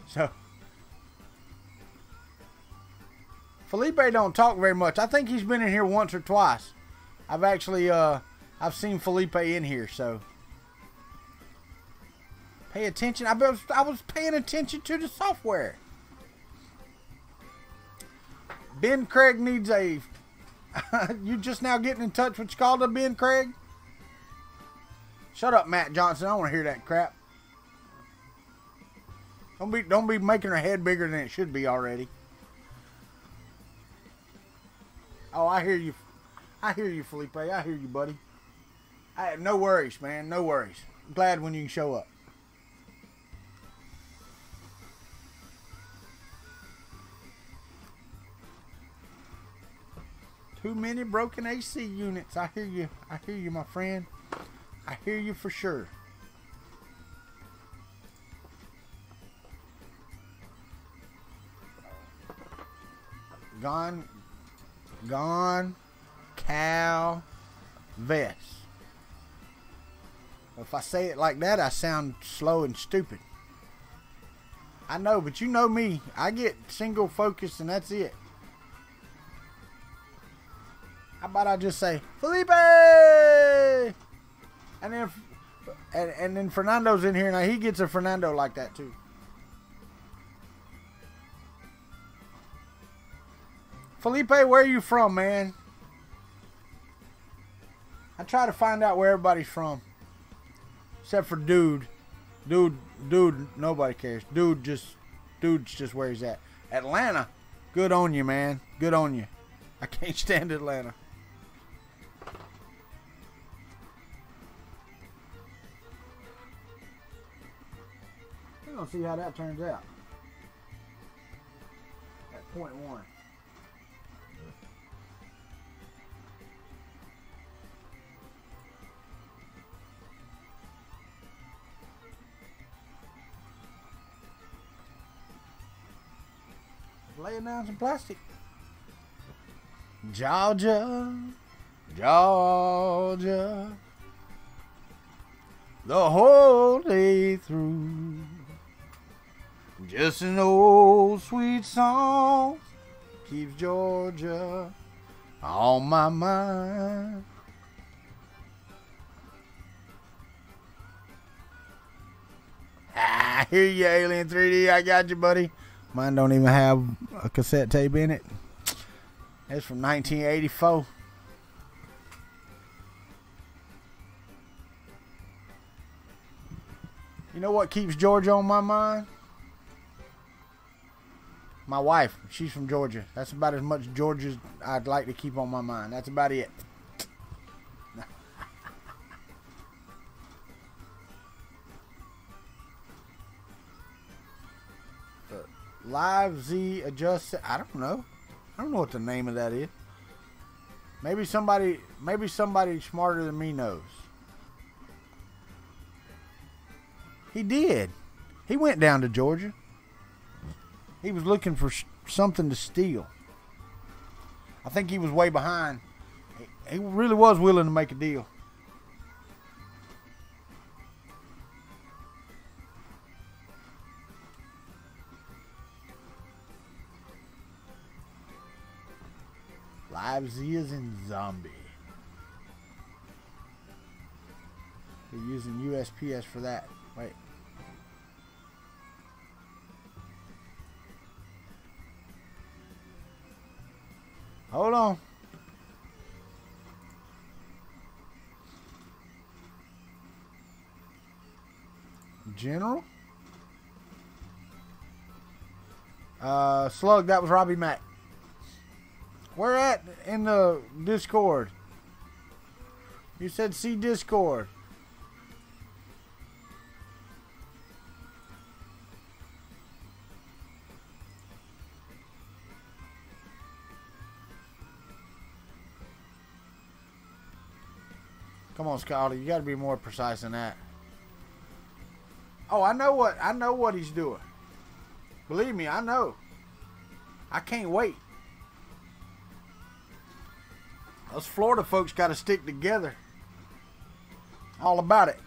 So Felipe don't talk very much. I think he's been in here once or twice. I've actually I've seen Felipe in here, so pay attention. I was paying attention to the software. Ben Craig needs a... You just now getting in touch with Scalda, Ben Craig? Shut up, Matt Johnson. I don't want to hear that crap. Don't be making her head bigger than it should be already. Oh, I hear you. I hear you, Felipe. I hear you, buddy. No worries, man. No worries. I'm glad when you can show up. Too many broken AC units. I hear you. I hear you, my friend. I hear you for sure. Gone. Cow. Vest. If I say it like that, I sound slow and stupid. I know, but you know me. I get single focus and that's it. How about I just say, Felipe! And then Fernando's in here. Now he gets a Fernando like that too. Felipe, where are you from, man? I try to find out where everybody's from. Except for Dude. Dude, nobody cares. Dude's just where he's at. Atlanta. Good on you, man. Good on you. I can't stand Atlanta. We're going to see how that turns out. At 0.1. Laying down some plastic. Georgia, Georgia, the whole day through. Just an old sweet song keeps Georgia on my mind. I hear you, Alien 3D. I got you, buddy. Mine don't even have a cassette tape in it. It's from 1984. You know what keeps Georgia on my mind? My wife. She's from Georgia. That's about as much Georgia as I'd like to keep on my mind. That's about it. Live Z adjust. I don't know. I don't know what the name of that is. Maybe somebody smarter than me knows. He did. He went down to Georgia. He was looking for something to steal. I think he was way behind. He really was willing to make a deal. Live Z is in zombie. They're using USPS for that. Wait. Hold on. General? Slug, that was Robbie Mack. Where at in the Discord? You said see Discord. Come on, Scotty, you got to be more precise than that. Oh, I know what he's doing. Believe me, I know. I can't wait. Us Florida folks got to stick together. All about it.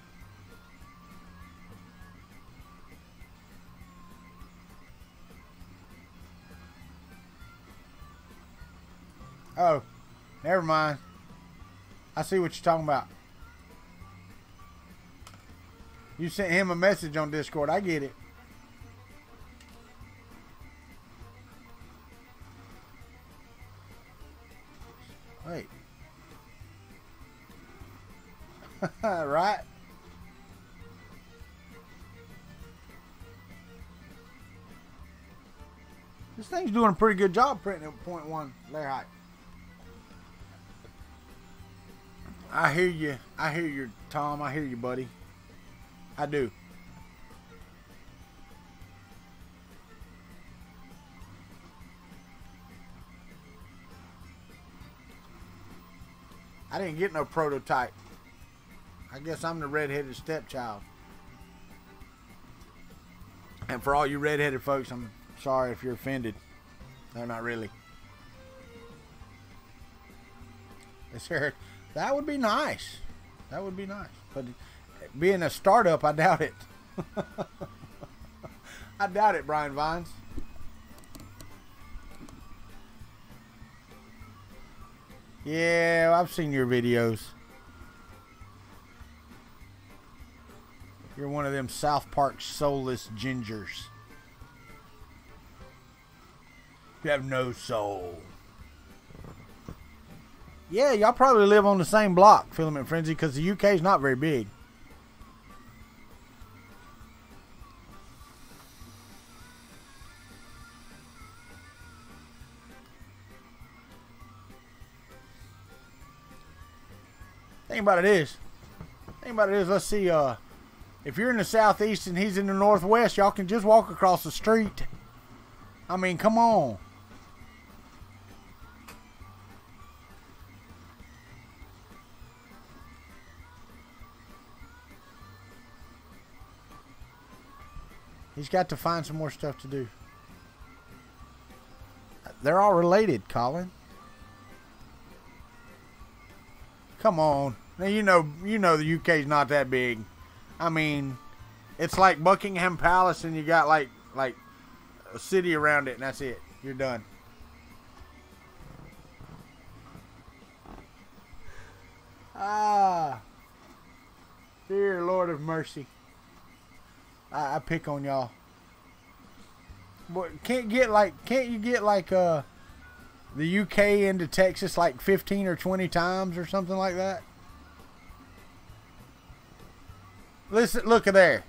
Oh, never mind. I see what you're talking about. You sent him a message on Discord. I get it. Wait. Right? This thing's doing a pretty good job printing at 0.1 layer height. I hear you. I hear you, Tom. I hear you, buddy. I do. I didn't get no prototype. I guess I'm the redheaded stepchild. And for all you redheaded folks, I'm sorry if you're offended. No, not really. Yes, sir. That would be nice. That would be nice. But being a startup, I doubt it. I doubt it, Brian Vines. Yeah, I've seen your videos. You're one of them South Park soulless gingers. You have no soul. Yeah, y'all probably live on the same block, Filament Frenzy, because the UK is not very big. Thing about it is, let's see, if you're in the southeast and he's in the northwest, y'all can just walk across the street. I mean, come on. He's got to find some more stuff to do. They're all related, Colin. Come on. Now you know the UK's not that big. I mean, it's like Buckingham Palace and you got like a city around it and that's it. You're done. Ah. Dear Lord of mercy. I pick on y'all. But can't you get like the UK into Texas like 15 or 20 times or something like that? Listen, look at there.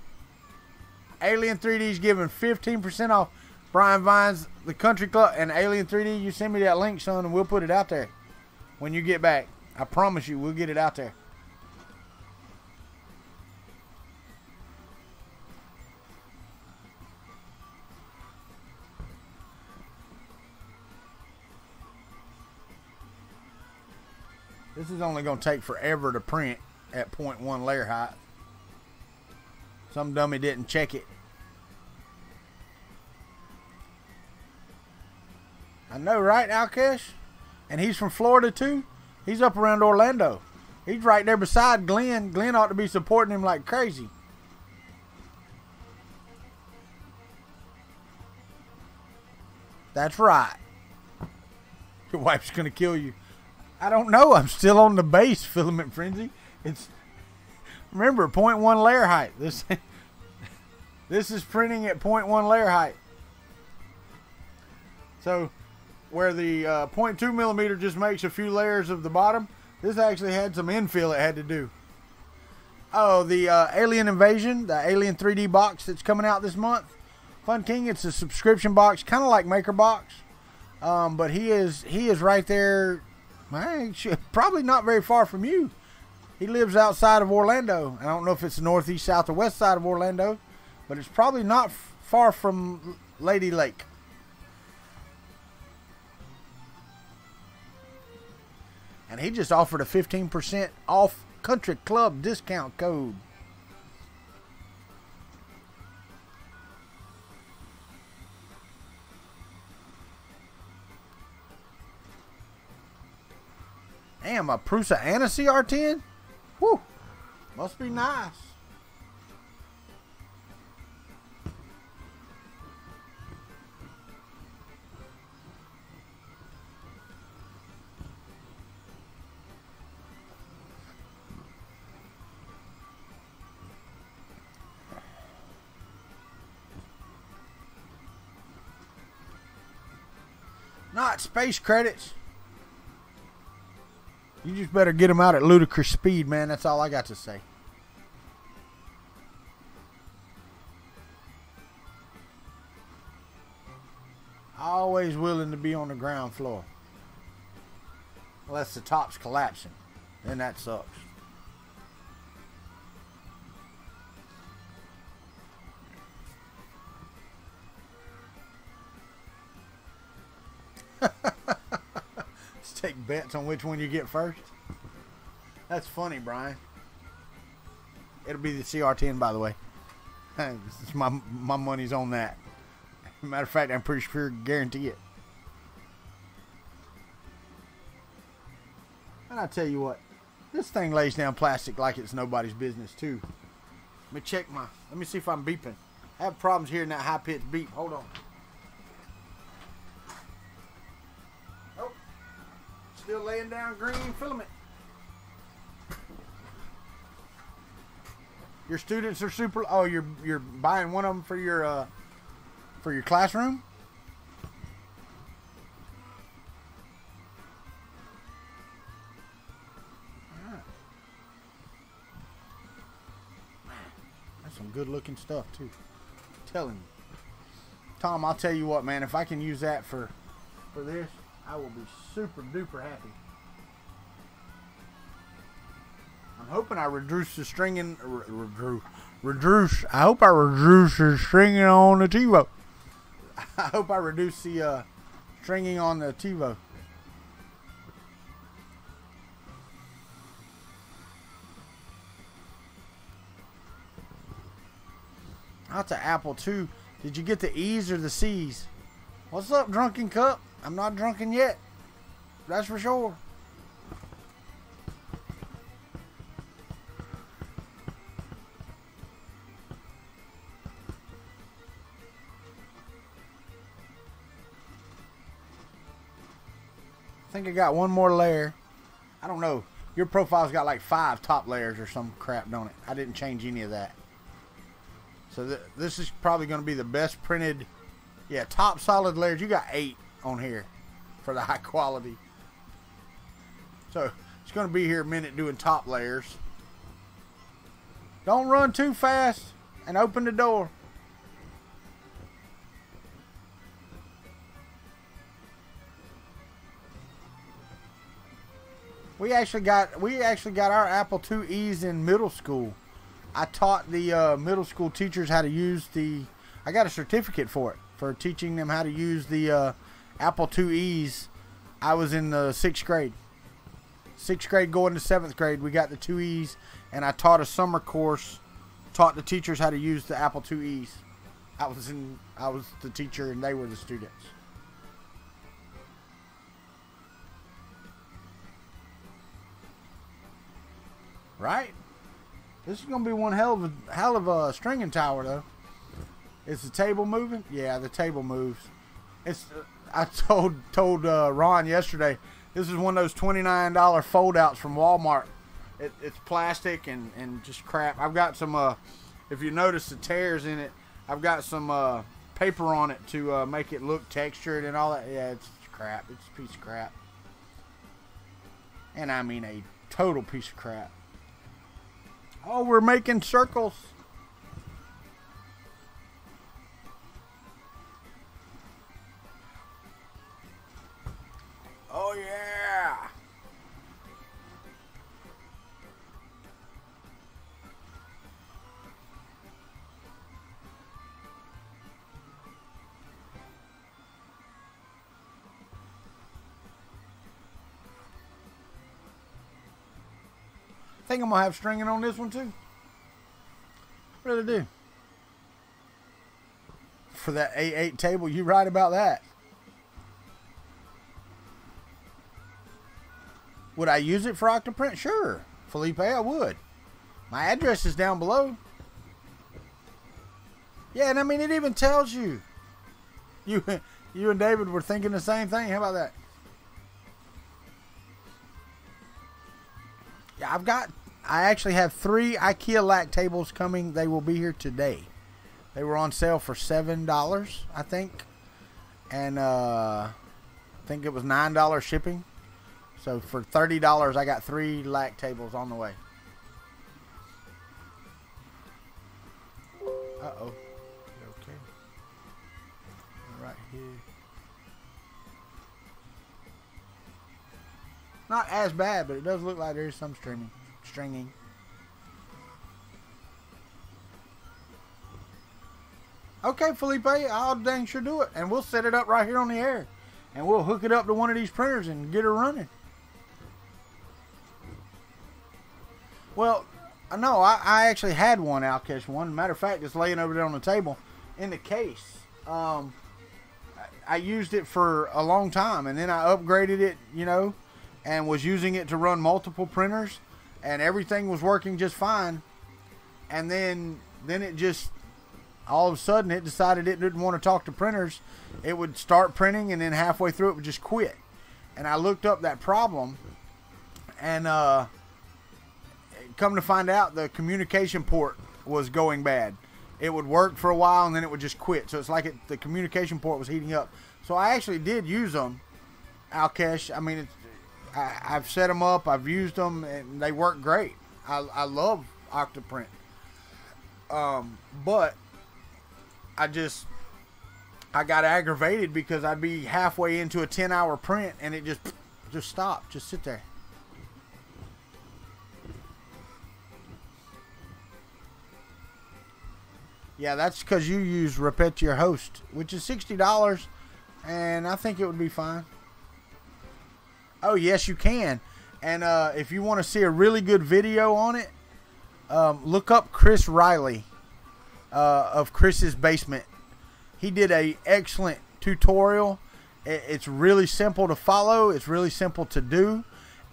Alien 3D's giving 15% off Brian Vines, the Country Club, and Alien 3D. You send me that link, son, and we'll put it out there when you get back. I promise you, we'll get it out there. This is only going to take forever to print at 0.1 layer height. Some dummy didn't check it. I know, right, Alkesh? And he's from Florida, too? He's up around Orlando. He's right there beside Glenn. Glenn ought to be supporting him like crazy. That's right. Your wife's going to kill you. I don't know. I'm still on the base, Filament Frenzy. It's, remember, 0.1 layer height. This is printing at 0.1 layer height. So, where the 0.2 millimeter just makes a few layers of the bottom, this actually had some infill it had to do. Oh, the Alien Invasion, the Alien 3D box that's coming out this month. Fun King, it's a subscription box, kind of like MakerBox. But he is right there. Probably not very far from you. He lives outside of Orlando. I don't know if it's the northeast, south, or west side of Orlando, but it's probably not far from Lady Lake. And he just offered a 15% off Country Club discount code. Damn, a Prusa and a CR10? Whew. Must be nice. Not space credits. You just better get them out at ludicrous speed, man. That's all I got to say. Always willing to be on the ground floor. Unless the top's collapsing. Then that sucks. Take bets on which one you get first. That's funny, Brian. It'll be the CR10, by the way. My money's on that. Matter of fact, I'm pretty sure guarantee it. And I tell you what, this thing lays down plastic like it's nobody's business too. Let me see if I'm beeping. I have problems hearing that high pitched beep. Hold on. Still laying down green filament. Your students are super. Oh, you're buying one of them for your classroom. some good looking stuff too. I'm telling you. Tom, I'll tell you what, man, if I can use that for this, I will be super duper happy. I'm hoping I reduce the stringing. I hope I reduce the stringing on the TiVo. I hope I reduce the stringing on the TiVo. Out to Apple too. Did you get the E's or the C's? What's up, Drunken Cup? I'm not drunken yet. That's for sure. I think I got one more layer. I don't know. Your profile's got like 5 top layers or some crap, don't it? I didn't change any of that. So this is probably going to be the best printed. Yeah, top solid layers. You got 8 on here for the high quality. So it's going to be here a minute doing top layers. Don't run too fast and open the door. We actually got our Apple IIe's in middle school. I taught the middle school teachers how to use I got a certificate for it, for teaching them how to use the Apple IIe's. I was in the 6th grade. 6th grade going to 7th grade, we got the IIe's, and I taught a summer course, taught the teachers how to use the Apple IIe's. I was the teacher and they were the students. Right? This is going to be one hell of a stringing tower, though. Is the table moving? Yeah, the table moves. I told Ron yesterday, this is one of those $29 fold-outs from Walmart. It's plastic and just crap. I've got some, if you notice the tears in it, I've got some paper on it to make it look textured and all that. Yeah, it's crap. It's a piece of crap. And I mean a total piece of crap. Oh, we're making circles. Oh, yeah. I think I'm going to have stringing on this one too. I really do. For that A8 table, you're right about that. Would I use it for Octoprint? Sure. Felipe, I would. My address is down below. Yeah, and I mean, it even tells you. You and David were thinking the same thing. How about that? Yeah, I actually have 3 IKEA lac tables coming. They will be here today. They were on sale for $7, I think. And I think it was $9 shipping. So for $30, I got 3 lac tables on the way. Uh-oh. Okay. Right here. Not as bad, but it does look like there's some stringing. Okay, Felipe, I'll dang sure do it. And we'll set it up right here on the air. And we'll hook it up to one of these printers and get her running. Well, no, I actually had one Outcash one. Matter of fact, it's laying over there on the table in the case. I used it for a long time, and then I upgraded it, you know, and was using it to run multiple printers, and everything was working just fine. And then it just, all of a sudden, it decided it didn't want to talk to printers. It would start printing, and then halfway through it would just quit. And I looked up that problem, and come to find out, the communication port was going bad. It would work for a while, and then it would just quit. So it's like the communication port was heating up. So I actually did use them, Outcash. I mean, I've set them up, I've used them, and they work great. I love Octoprint. But I got aggravated because I'd be halfway into a 10-hour print and it just stopped. Just sit there. Yeah, that's because you use Repeat Your Host, which is $60, and I think it would be fine. Oh, yes, you can. And if you want to see a really good video on it, look up Chris Riley of Chris's Basement. He did a excellent tutorial. It's really simple to follow. It's really simple to do,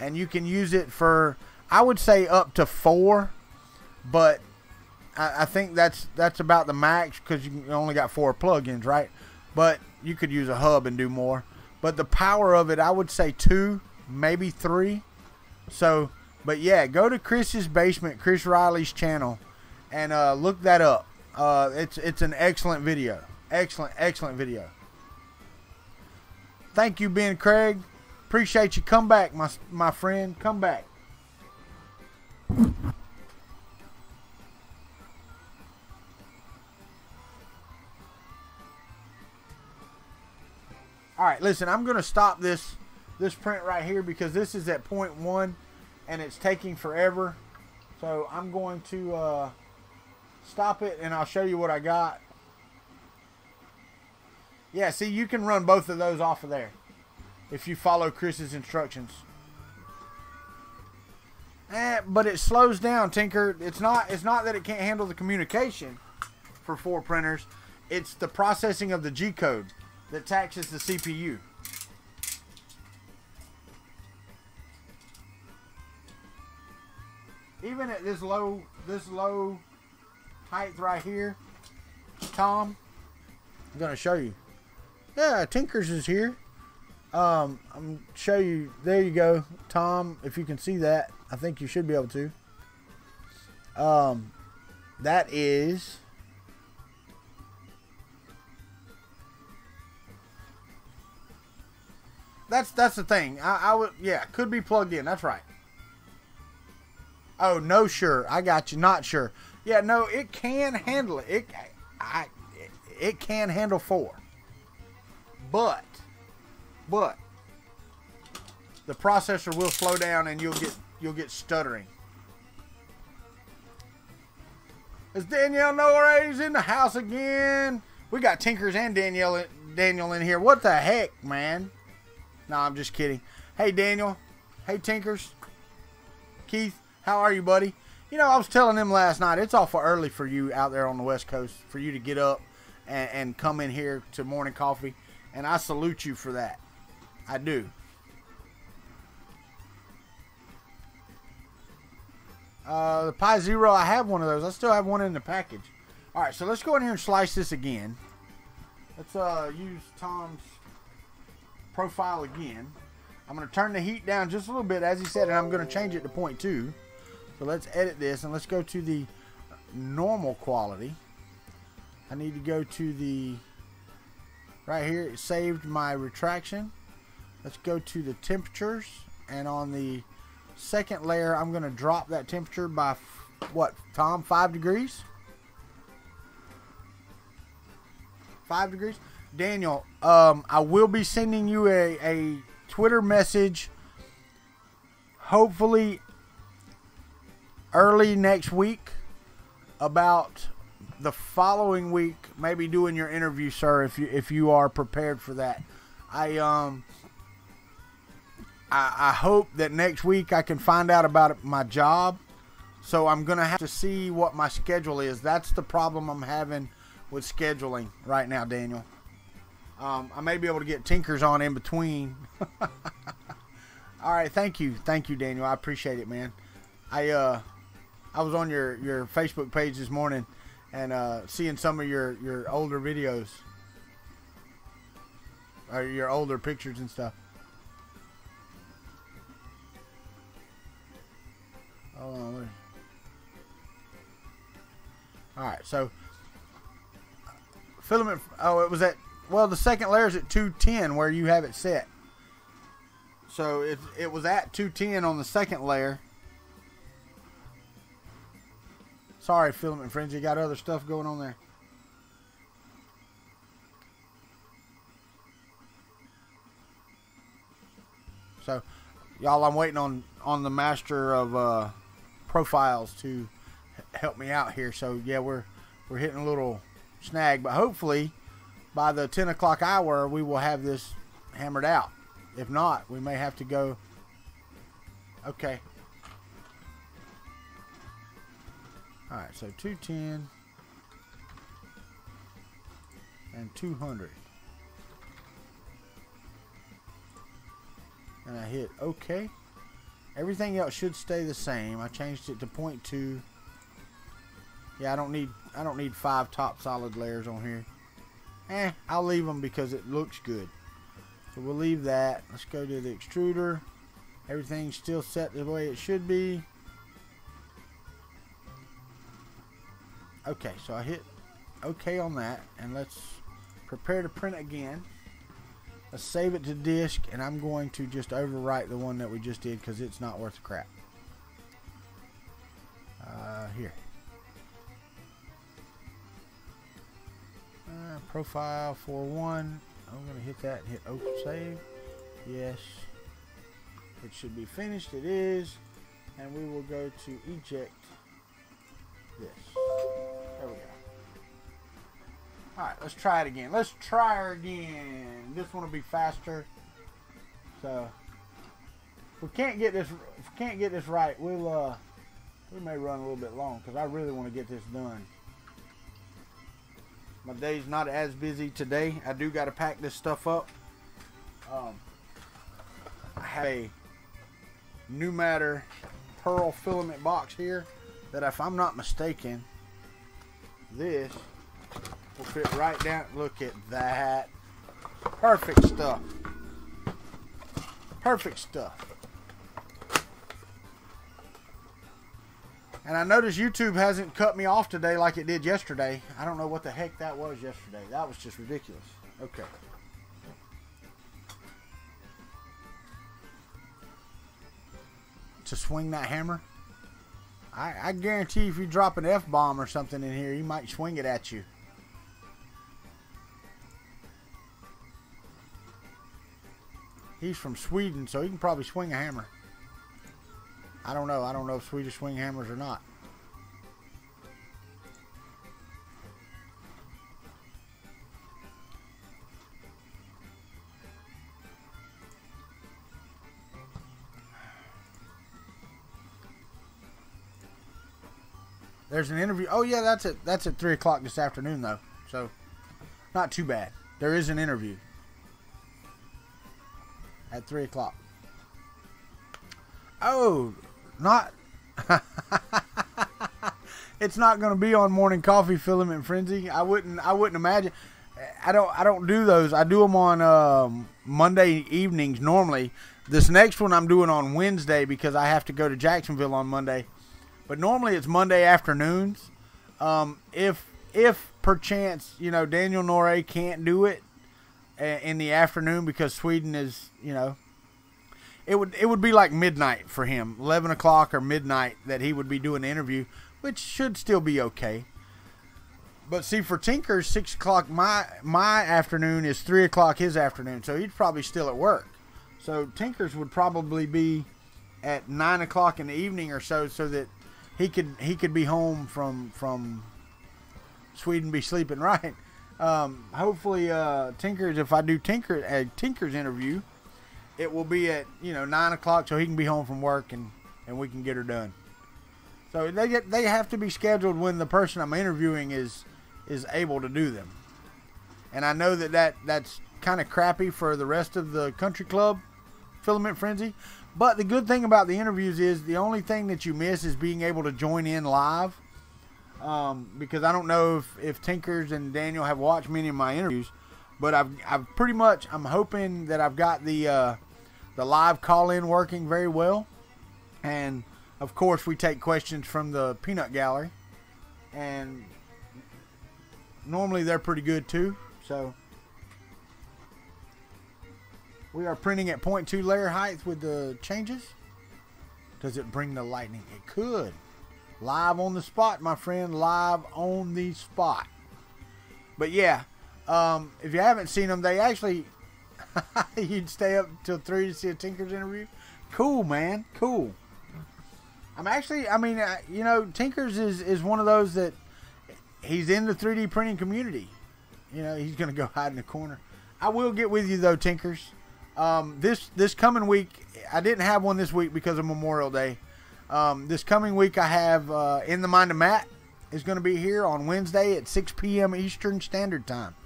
and you can use it for, I would say, up to 4, but I think that's about the max because you only got 4 plugins, right? But you could use a hub and do more. But the power of it, I would say 2, maybe 3. So, but yeah, go to Chris's Basement, Chris Riley's channel, and look that up. It's an excellent video. Excellent video. Thank you, Ben Craig. Appreciate you. Come back, my friend. Come back. All right, listen, I'm going to stop this print right here because this is at point 1 and it's taking forever. So I'm going to stop it and I'll show you what I got. Yeah, see, you can run both of those off of there if you follow Chris's instructions. But it slows down, Tinker. It's not that it can't handle the communication for 4 printers. It's the processing of the G code that taxes the CPU. Even at this low height right here, Tom, I'm gonna show you. Yeah, Tinkers is here. I'm show you. There you go, Tom. If you can see that, I think you should be able to. That is. That's the thing. I would, yeah, could be plugged in. That's right. Oh, no, sure. I got you. Not sure. Yeah, no, it can handle it. It can handle 4. But the processor will slow down and you'll get stuttering. Is Danielle Nora's in the house again? We got Tinkers and Daniel in here. What the heck, man? No, I'm just kidding. Hey, Daniel. Hey, Tinkers. Keith, how are you, buddy? You know, I was telling them last night, it's awful early for you out there on the West Coast, for you to get up and come in here to morning coffee. And I salute you for that. I do. The Pi Zero, I have one of those. I still have one in the package. All right, so let's go in here and slice this again. Let's use Tom's profile again. I'm going to turn the heat down just a little bit, as he said, and I'm going to change it to 0.2. So let's edit this, and let's go to the normal quality. I need to go to the, right here, it saved my retraction. Let's go to the temperatures, and on the second layer, I'm going to drop that temperature by, what, Tom, 5 degrees? 5 degrees? Daniel, I will be sending you a Twitter message, hopefully early next week, about the following week, maybe doing your interview, sir, if you are prepared for that. I hope that next week I can find out about my job, so I'm gonna have to see what my schedule is. That's the problem I'm having with scheduling right now, Daniel. I may be able to get Tinkers on in between. All right, thank you, Daniel. I appreciate it, man. I was on your Facebook page this morning and seeing some of your older videos, or your older pictures and stuff. Hold on. All right, so filament. Oh, it was at. Well, the second layer is at 210 where you have it set. So it was at 210 on the second layer. Sorry, Filament Frenzy, got other stuff going on there. So, y'all, I'm waiting on the master of profiles to help me out here. So, yeah, we're hitting a little snag, but hopefully by the 10 o'clock hour we will have this hammered out. If not, we may have to go. Okay. All right, so 210 and 200. And I hit OK. Everything else should stay the same. I changed it to 0.2. Yeah, I don't need 5 top solid layers on here. I'll leave them because it looks good. So we'll leave that. Let's go to the extruder. Everything's still set the way it should be. Okay, so I hit OK on that, and let's prepare to print again. Let's save it to disk, and I'm going to just overwrite the one that we just did because it's not worth the crap. Here. Profile 4.1. I'm going to hit that and hit open save. Yes. It should be finished. It is. And we will go to eject this. There we go. Alright, let's try it again. Let's try her again. This one will be faster. So if we can't get this right, we may run a little bit long because I really want to get this done. My day's not as busy today. I do got to pack this stuff up. I have a new matter pearl filament box here that, if I'm not mistaken, this will fit right down. Look at that. Perfect stuff. Perfect stuff. And I noticed YouTube hasn't cut me off today like it did yesterday. I don't know what the heck that was yesterday. That was just ridiculous. Okay. To swing that hammer, I guarantee if you drop an F-bomb or something in here, he might swing it at you. He's from Sweden, so he can probably swing a hammer. I don't know. I don't know if Swedish swing hammers or not. There's an interview. Oh yeah, that's at 3 o'clock this afternoon though. So not too bad. There is an interview at 3 o'clock. Oh, not. It's not going to be on Morning Coffee Filament Frenzy. I wouldn't imagine. I don't do those. I do them on Monday evenings normally. This next one I'm doing on Wednesday because I have to go to Jacksonville on Monday. But normally it's Monday afternoons. If perchance, you know, Daniel Noré can't do it in the afternoon because Sweden is, you know, it would be like midnight for him, 11 o'clock or midnight that he would be doing the interview, which should still be okay. But see, for Tinker's 6 o'clock my afternoon is 3 o'clock his afternoon, so he's probably still at work. So Tinker's would probably be at 9 o'clock in the evening or so that he could be home from Sweden, be sleeping right. Hopefully Tinker's, if I do Tinker's interview, it will be at 9 o'clock so he can be home from work and we can get her done. So they have to be scheduled when the person I'm interviewing is able to do them. And I know that's kind of crappy for the rest of the country club Filament Frenzy. But the good thing about the interviews is the only thing that you miss is being able to join in live. Because I don't know if Tinkers and Daniel have watched many of my interviews, but I've pretty much, I'm hoping that I've got the live call-in working very well. And of course we take questions from the peanut gallery, and normally they're pretty good too. So we are printing at 0.2 layer height with the changes. Does it bring the lightning? It could. Live on the spot, my friend. Live on the spot. But yeah, if you haven't seen them, they actually, you'd stay up till 3 to see a Tinker's interview. Cool, man. Cool. You know, Tinker's is one of those that he's in the 3D printing community. You know, he's going to go hide in the corner. I will get with you, though, Tinkers. This coming week, I didn't have one this week because of Memorial Day. This coming week, I have In the Mind of Matt is going to be here on Wednesday at 6 p.m. Eastern Standard Time.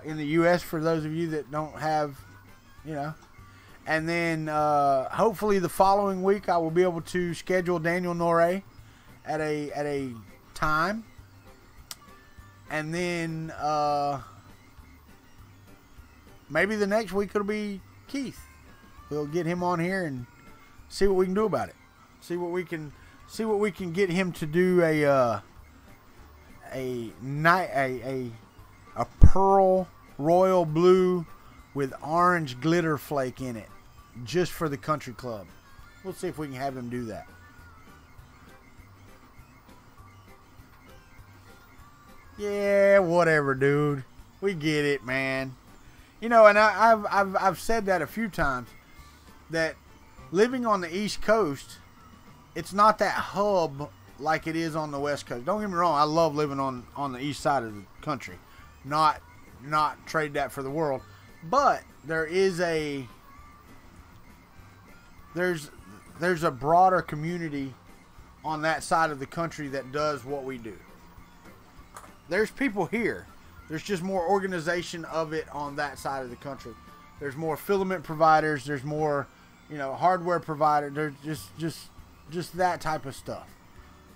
In the U.S., for those of you that don't have, you know. And then hopefully the following week, I will be able to schedule Daniel Noré at a time. And then maybe the next week it'll be Keith. We'll get him on here and see what we can do about it. See what we can get him to do a pearl royal blue with orange glitter flake in it, just for the country club. We'll see if we can have him do that. Yeah, whatever, dude. We get it, man. You know, and I've said that a few times, that living on the East Coast, it's not that hub like it is on the West Coast. Don't get me wrong, I love living on the east side of the country. Not trade that for the world. But there's a broader community on that side of the country that does what we do. There's people here. There's just more organization of it on that side of the country. There's more filament providers. There's more, you know, hardware providers. There's just that type of stuff.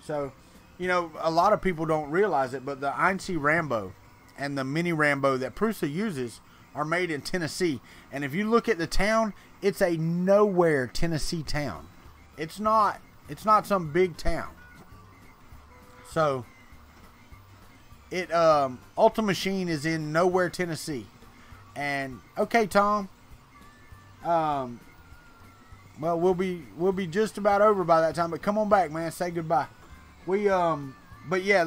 So, you know, a lot of people don't realize it, but the INC Rambo and the Mini Rambo that Prusa uses are made in Tennessee. And if you look at the town, it's a nowhere Tennessee town. It's not some big town. So Ultra Machine is in nowhere Tennessee. And okay, Tom. Well, we'll be just about over by that time, but come on back, man. Say goodbye. But yeah,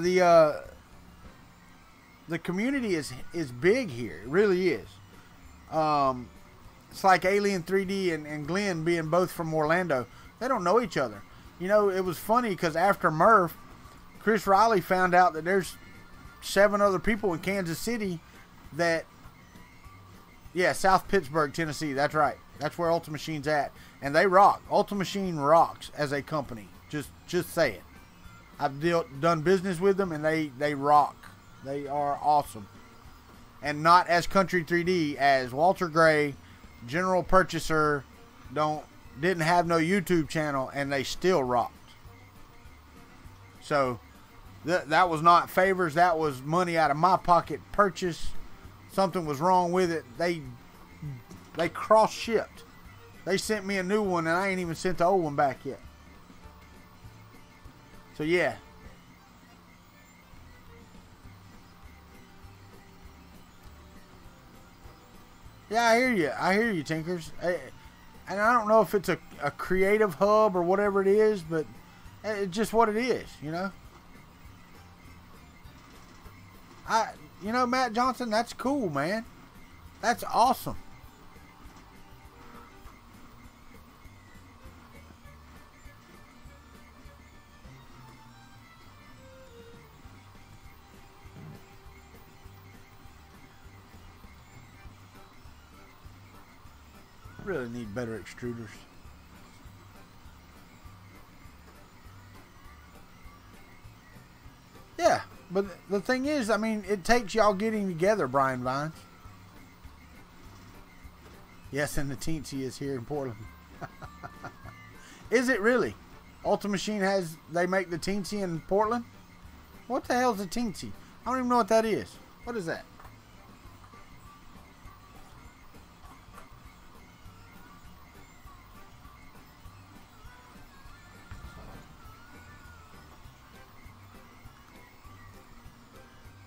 the community is big here. It really is. It's like Alien 3D and Glenn being both from Orlando. They don't know each other. You know, it was funny because after Murph, Chris Riley found out that there's 7 other people in Kansas City that, yeah, South Pittsburgh, Tennessee. That's right. That's where Ultra Machine's at. And they rock. Ultra Machine rocks as a company. Just say it. I've done business with them, and they rock. They are awesome. And not as Kuntry 3D as Walter Gray, general purchaser, didn't have no YouTube channel, and they still rocked. So that was not favors. That was money out of my pocket purchase. Something was wrong with it. They cross-shipped. They sent me a new one, and I ain't even sent the old one back yet. So, yeah. Yeah, I hear you. I hear you, Tinkers. And I don't know if it's a creative hub or whatever it is, but it's just what it is, you know? You know, Matt Johnson, that's cool, man. That's awesome. Really need better extruders. Yeah, but the thing is, I mean, it takes y'all getting together, Brian Vines. Yes, and the Teensy is here in Portland. Is it really? Ultra Machine they make the Teensy in Portland? What the hell is a Teensy? I don't even know what that is. What is that?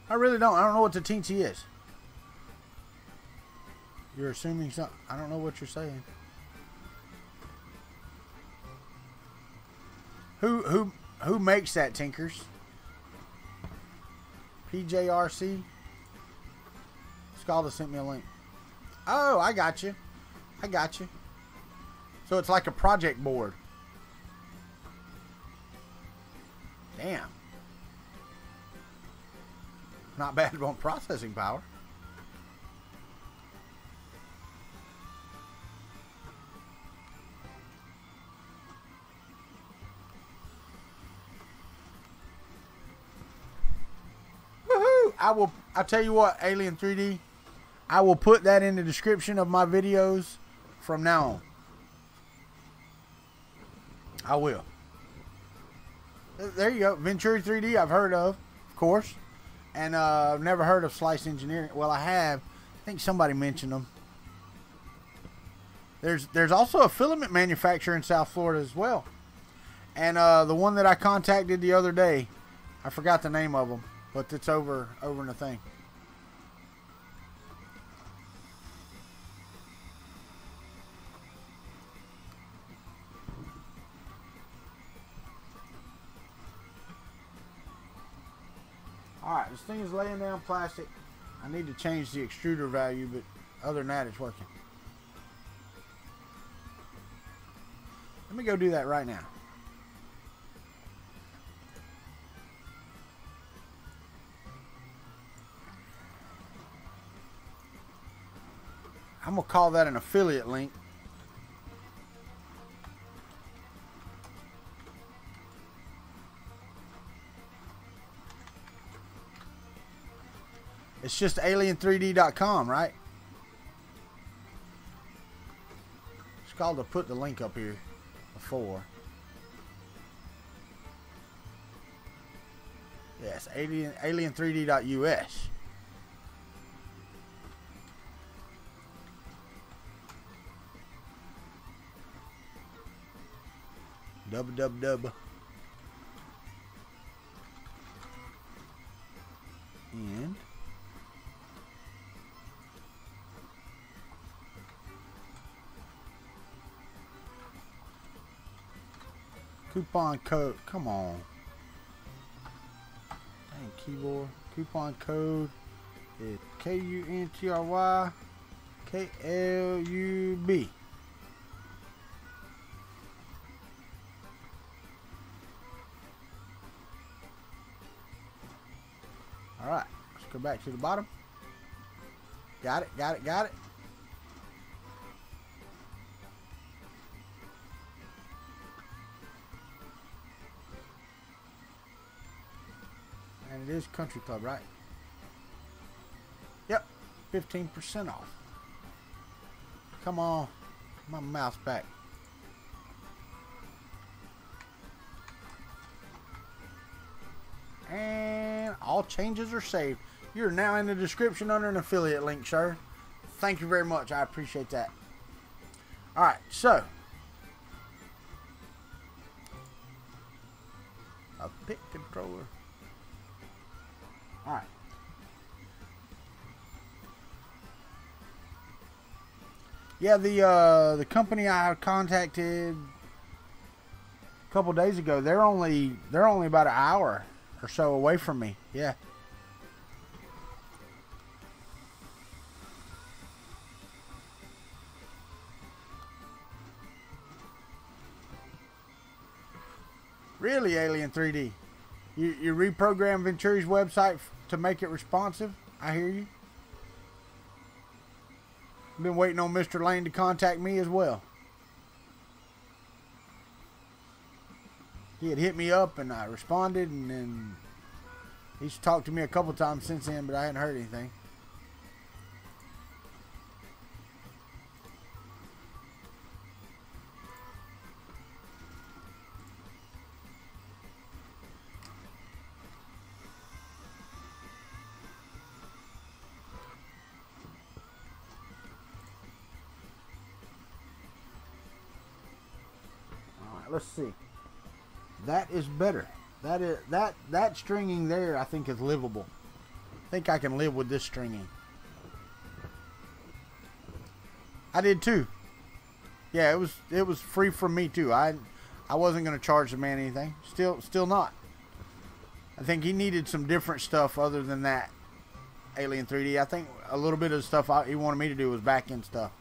I really don't. I don't know what the Teensy is. You're assuming something. I don't know what you're saying. Who makes that, Tinkers? PJRC? Scalda sent me a link. Oh, I got you. I got you. So it's like a project board. Damn. Not bad on processing power. Woohoo! I'll tell you what, Alien 3D, I will put that in the description of my videos from now on. I will. There you go. Venturi 3D I've heard of course. And I've never heard of Slice Engineering. Well, I have. I think somebody mentioned them. There's also a filament manufacturer in South Florida as well. And the one that I contacted the other day, I forgot the name of them, but it's over in the thing. Alright, this thing is laying down plastic. I need to change the extruder value, but other than that, it's working. Let me go do that right now. I'm going to call that an affiliate link. It's just alien3d.com, right? It's called to put the link up here before. Yes, alien3d.us. Dub. And coupon code, come on. Dang keyboard. Coupon code is KUNTRY KLUB. Alright, let's go back to the bottom. Got it. And it is Country Club, right? Yep, 15% off. Come on, my mouse back. And all changes are saved. You're now in the description under an affiliate link, sir. Thank you very much. I appreciate that. Alright, so a pick controller. Alright. Yeah, the company I contacted a couple days ago, they're only about an hour or so away from me. Yeah. Really, Alien 3D? You reprogram Venturi's website to make it responsive? I hear you. Been waiting on Mr. Lane to contact me as well. He had hit me up and I responded, and then he's talked to me a couple times since then, but I hadn't heard anything. Let's see. That is better. That stringing there, I think, is livable. I think I can live with this stringing. I did too. Yeah, it was free from me too. I I wasn't going to charge the man anything. Still not. I think he needed some different stuff other than that Alien 3D. I think a little bit of the stuff he wanted me to do was back end stuff.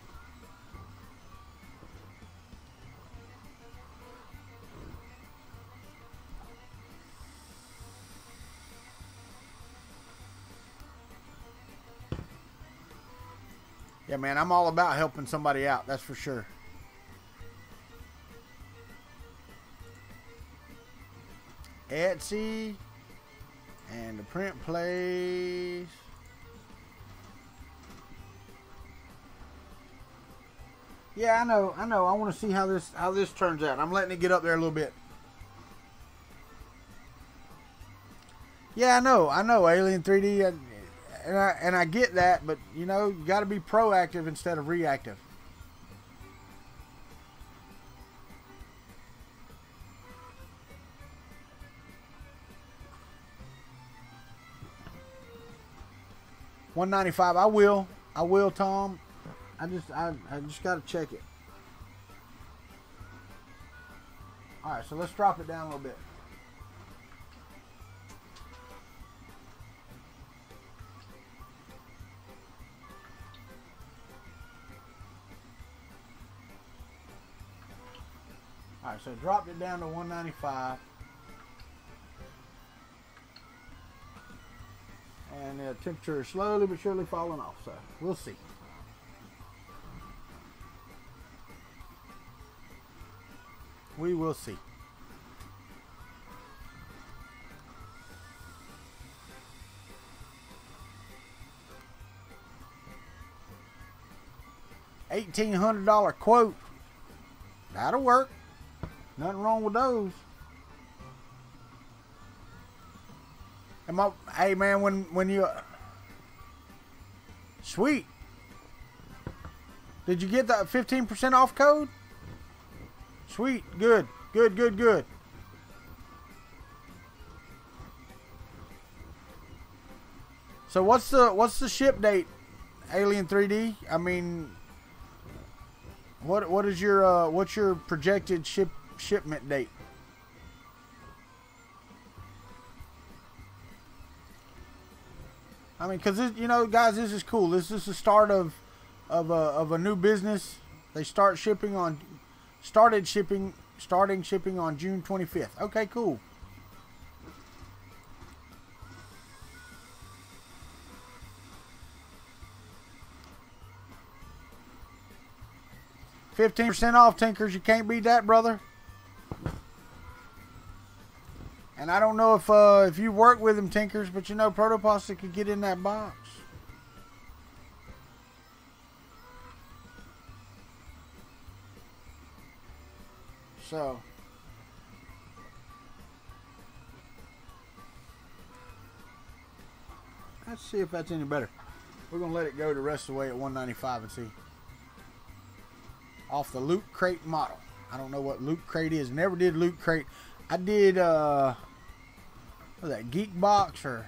Yeah, man, I'm all about helping somebody out. That's for sure. Etsy and the print place. Yeah, I know. I want to see how this turns out. I'm letting it get up there a little bit. Yeah, I know. Alien 3D, and I get that, but you know, you got to be proactive instead of reactive. $195. I will, Tom. I just got to check it. All right, so let's drop it down a little bit. All right, so dropped it down to $195. And the temperature is slowly but surely falling off, so we'll see. We will see. $1,800 quote. That'll work. Nothing wrong with those. Hey man, when you sweet. Did you get that 15% off code? Sweet, good. So what's the ship date, Alien 3D? I mean, what is your what's your projected shipment date? I mean, because you know, guys, this is cool. This is the start of a new business. They starting shipping on June 25th. Okay, cool. $15% off, Tinkers. You can't beat that, brother. And I don't know if you work with them, Tinkers, but you know, Protopasta could get in that box. So, let's see if that's any better. We're going to let it go the rest of the way at $195 and see. Off the Loot Crate model. I don't know what Loot Crate is. Never did Loot Crate. I did, what was that, Geek Box or?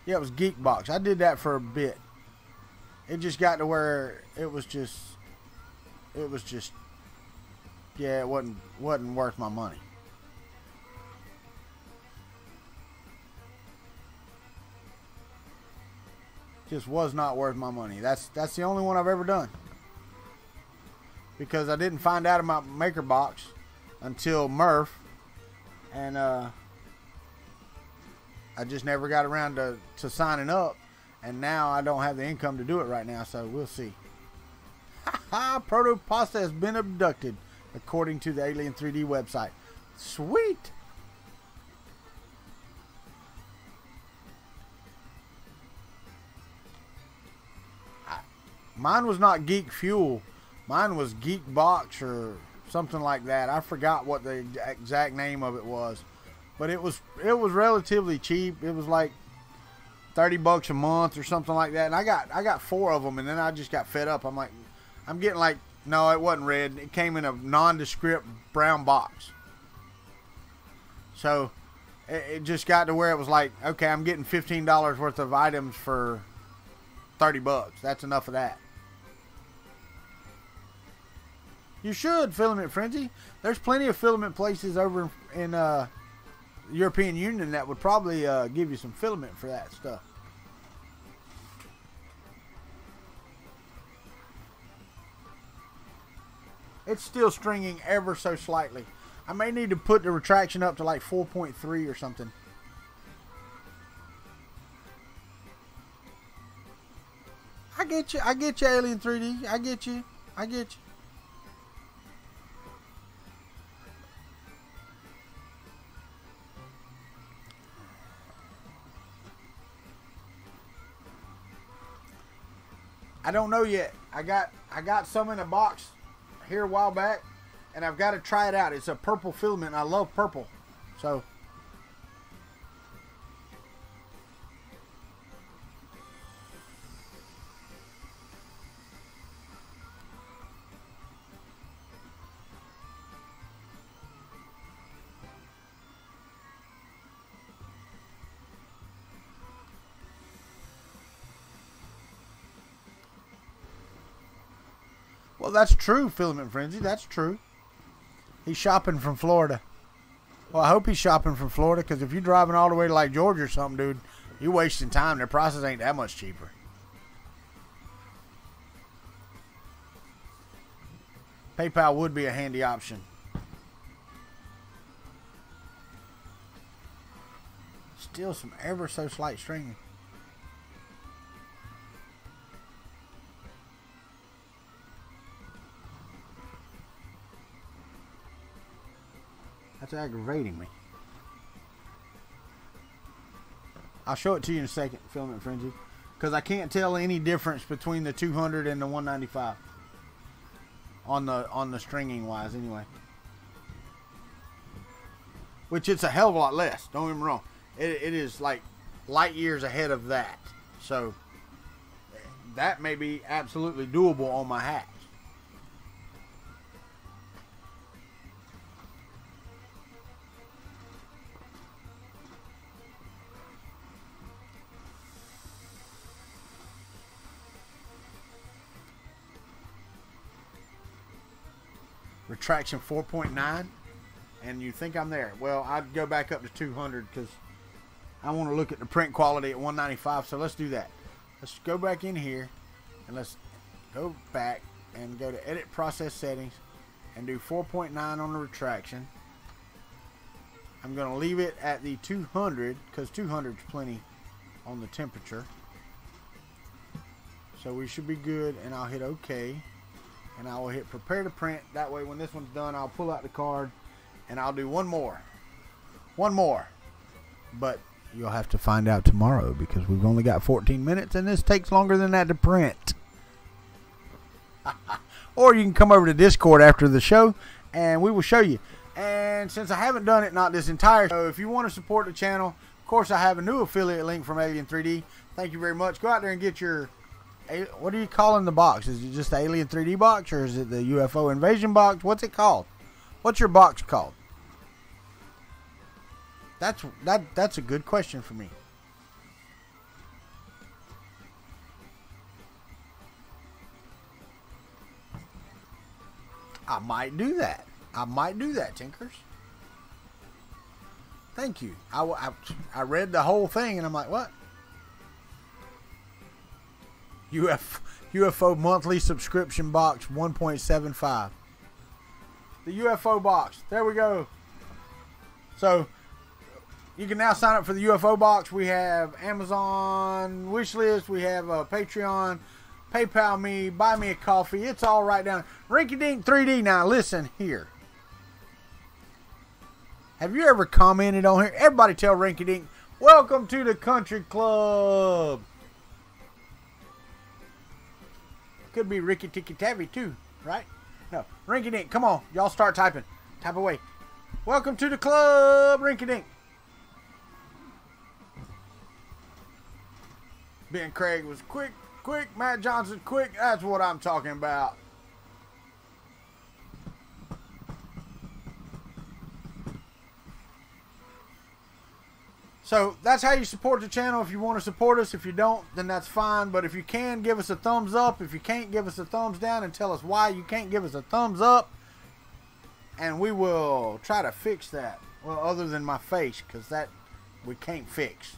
Yeah, it was Geek Box. I did that for a bit. It just got to where it was just, yeah, it wasn't worth my money. Just was not worth my money. That's the only one I've ever done. Because I didn't find out about Maker Box until Murph, and I just never got around to signing up, and now I don't have the income to do it right now, so we'll see. Ha! Protopasta has been abducted, according to the Alien 3D website. Sweet! Mine was not Geek Fuel. Mine was Geek Box or something like that. I forgot what the exact name of it was, but it was relatively cheap. It was like $30 a month or something like that. And I got 4 of them, and then I just got fed up. I'm like, I'm getting like, no, it wasn't red. It came in a nondescript brown box. So it just got to where it was like, okay, I'm getting $15 worth of items for $30. That's enough of that. You should, Filament Frenzy. There's plenty of filament places over in the European Union that would probably give you some filament for that stuff. It's still stringing ever so slightly. I may need to put the retraction up to like 4.3 or something. I get you, Alien 3D. I get you. I don't know yet. I got some in a box here a while back, and I've got to try it out. It's a purple filament, and I love purple. So well, that's true, Filament Frenzy. That's true. He's shopping from Florida. Well, I hope he's shopping from Florida, because if you're driving all the way to like Georgia or something, dude, you're wasting time. Their prices ain't that much cheaper. PayPal would be a handy option. Still some ever so slight stringing. That's aggravating me. I'll show it to you in a second, Filament Frenzy, because I can't tell any difference between the 200 and the 195 on the stringing wise, anyway. Which it's a hell of a lot less. Don't get me wrong. It is like light years ahead of that. So that may be absolutely doable on my hat. Retraction 4.9, and you think I'm there. Well, I'd go back up to 200 because I want to look at the print quality at 195. So let's do that. Let's go back in here and let's go back and go to edit process settings and do 4.9 on the retraction. I'm going to leave it at the 200 because 200 is plenty on the temperature. So we should be good, and I'll hit OK. And I will hit prepare to print. That way when this one's done, I'll pull out the card and I'll do one more. But you'll have to find out tomorrow because we've only got 14 minutes and this takes longer than that to print. Or you can come over to Discord after the show and we will show you. And since I haven't done it, not this entire show, if you want to support the channel, of course I have a new affiliate link from Alien 3D. Thank you very much. Go out there and get your... What are you calling the box? Is it just the Alien 3D box, or is it the UFO Invasion box? What's it called? What's your box called? That's a good question for me. I might do that. Tinkers. Thank you. I read the whole thing and I'm like, what? UFO monthly subscription box 1.75. The UFO box. There we go. So you can now sign up for the UFO box. We have Amazon Wishlist. We have Patreon, PayPal me, buy me a coffee. It's all right down. Rinky Dink 3D. Now listen here. Have you ever commented on here? Everybody tell Rinky Dink, welcome to the country club. Could be Ricky Tikki Tavi too, right? No, Rinky Dink, come on, y'all start typing. Type away. Welcome to the club, Rinky Dink. Ben Craig was quick. Matt Johnson, quick. That's what I'm talking about. So that's how you support the channel. If you want to support us, if you don't, then that's fine. But if you can, give us a thumbs up. If you can't, give us a thumbs down and tell us why you can't give us a thumbs up. and we will try to fix that. Well, other than my face, because that we can't fix.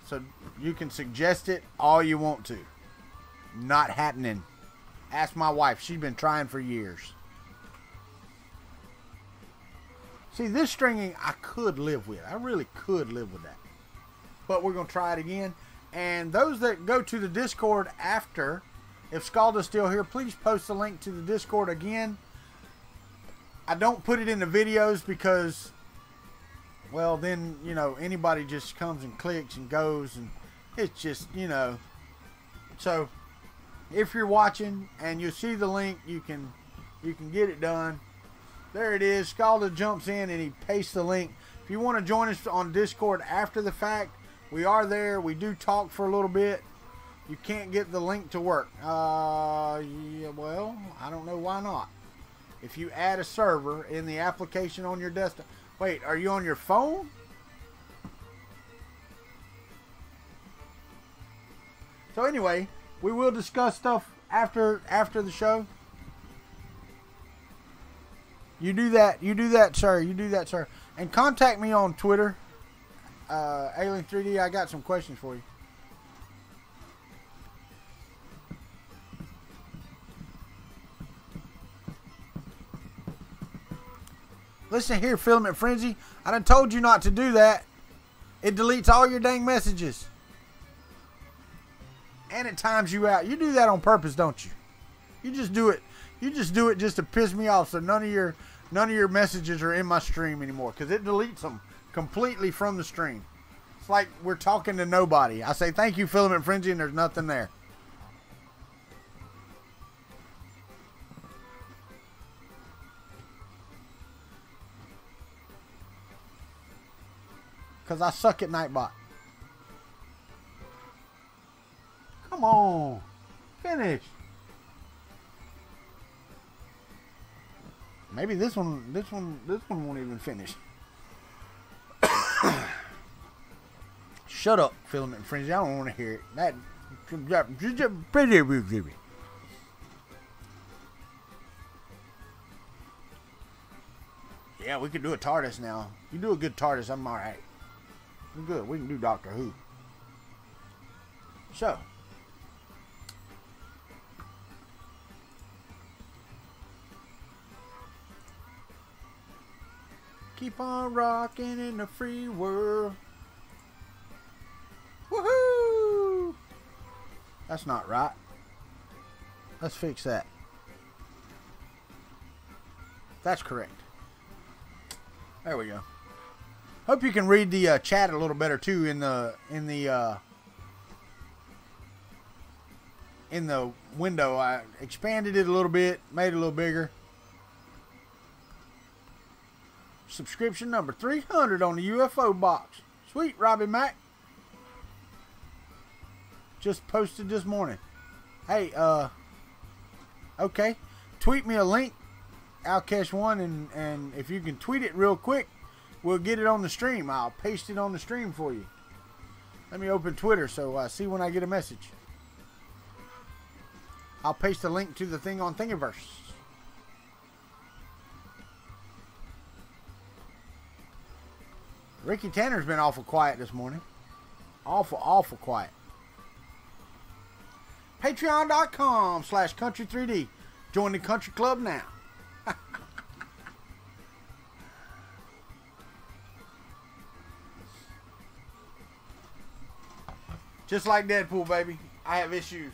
So you can suggest it all you want to. Not happening. Ask my wife. She's been trying for years. See, this stringing I could live with. I really could live with that. But we're going to try it again. And those that go to the Discord after, if Scalda's still here, please post the link to the Discord again. I don't put it in the videos because, well, then, you know, anybody just comes and clicks and goes, and it's just, you know. So, if you're watching and you see the link, you can get it done. There it is. Scalda jumps in and he pastes the link. If you want to join us on Discord after the fact, we are there. We do talk for a little bit. You can't get the link to work. Yeah, well, I don't know why not. If you add a server in the application on your desktop. Wait, are you on your phone? So anyway, we will discuss stuff after the show. You do that, sir. You do that, sir. And contact me on Twitter. Alien 3D, I got some questions for you. Listen here, Filament Frenzy. I done told you not to do that. It deletes all your dang messages. And it times you out. You do that on purpose, don't you? You just do it. You just do it just to piss me off, so none of your messages are in my stream anymore, because it deletes them completely from the stream. It's like we're talking to nobody. I say thank you, Filament Frenzy, and there's nothing there. Because I suck at Nightbot. Come on. Finish. Maybe this one won't even finish. Shut up, Filament Frenzy. I don't want to hear it. That. Yeah, we can do a TARDIS now. You do a good TARDIS, I'm alright. I'm good. We can do Doctor Who. So. Keep on rocking in the free world. Woohoo! That's not right. Let's fix that. That's correct. There we go. Hope you can read the chat a little better too in the window. I expanded it a little bit, made it a little bigger. Subscription number 300 on the UFO box. Sweet, Robbie Mac. Just posted this morning. Hey, okay. Tweet me a link, Alkesh1, and if you can tweet it real quick, we'll get it on the stream. I'll paste it on the stream for you. Let me open Twitter so I see when I get a message. I'll paste a link to the thing on Thingiverse. Ricky Tanner's been awful quiet this morning. Awful quiet. Patreon.com/Kuntry3D. Join the country club now. Just like Deadpool, baby. I have issues.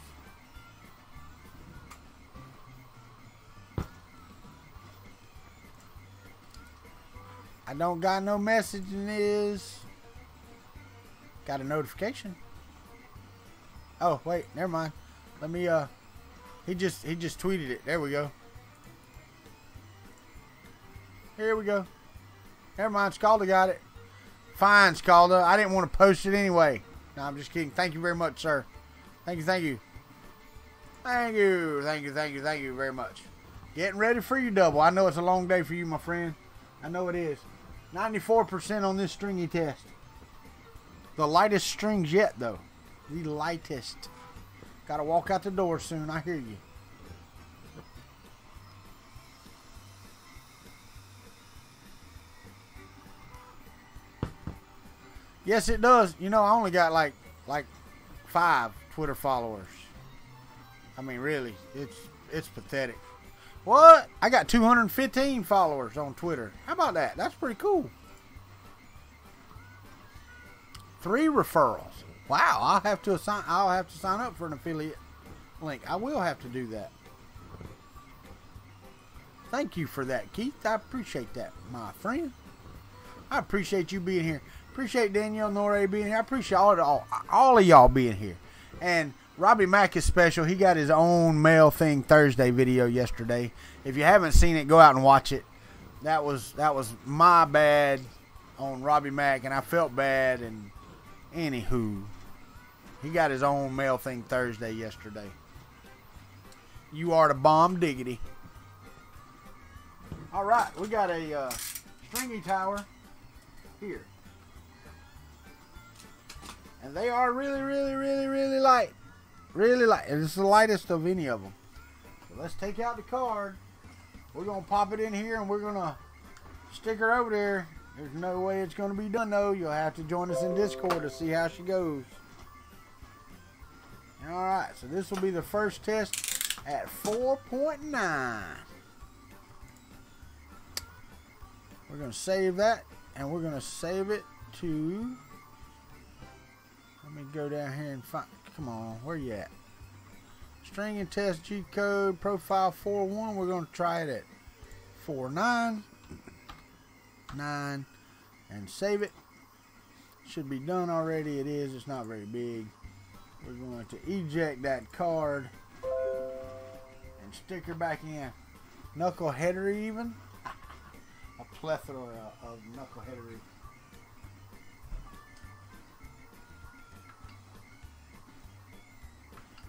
I don't got no message in this. Got a notification. Oh, wait, never mind. Let me he just tweeted it. There we go. Here we go. Never mind, Scalda got it. Fine, Scalda. I didn't want to post it anyway. No, I'm just kidding. Thank you very much, sir. Thank you. Thank you very much. Getting ready for your double. I know it's a long day for you, my friend. I know it is. 94% on this stringy test. The lightest strings yet, though. The lightest. Gotta walk out the door soon. I hear you. Yes, it does. You know, I only got like 5 Twitter followers. I mean, really, it's pathetic. What? I got 215 followers on Twitter. How about that? That's pretty cool. 3 referrals. Wow, I'll have to sign up for an affiliate link. I will have to do that. Thank you for that, Keith. I appreciate that, my friend. I appreciate you being here. Appreciate Danielle Norrie being here. I appreciate all of y'all being here. And Robbie Mack is special. He got his own Mail Thing Thursday video yesterday. If you haven't seen it, go out and watch it. That was my bad on Robbie Mack, and I felt bad. And anywho, he got his own Mail Thing Thursday yesterday. You are the bomb diggity. All right, we got a stringy tower here. And they are really, really, really, really light. Really light. It's the lightest of any of them. So let's take out the card. We're going to pop it in here and we're going to stick her over there. There's no way it's going to be done though. You'll have to join us in Discord to see how she goes. Alright, so this will be the first test at 4.9. We're going to save that and we're going to save it to... Let me go down here and find... Come on, where you at? String and test G code profile 4.1. We're going to try it at 4.9. 9. And save it. Should be done already. It is. It's not very big. We're going to eject that card and stick her back in. Knuckleheadery even. A plethora of knuckleheadery.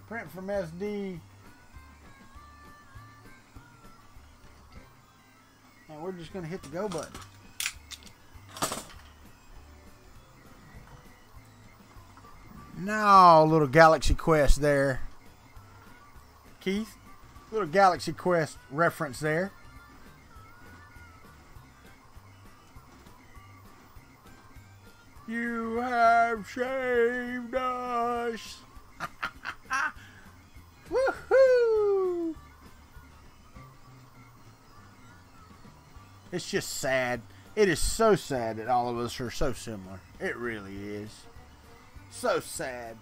Print from SD. And we're just going to hit the go button. Now, little Galaxy Quest there. Keith, little Galaxy Quest reference there. You have saved us. Woohoo! It's just sad. It is so sad that all of us are so similar. It really is. So sad.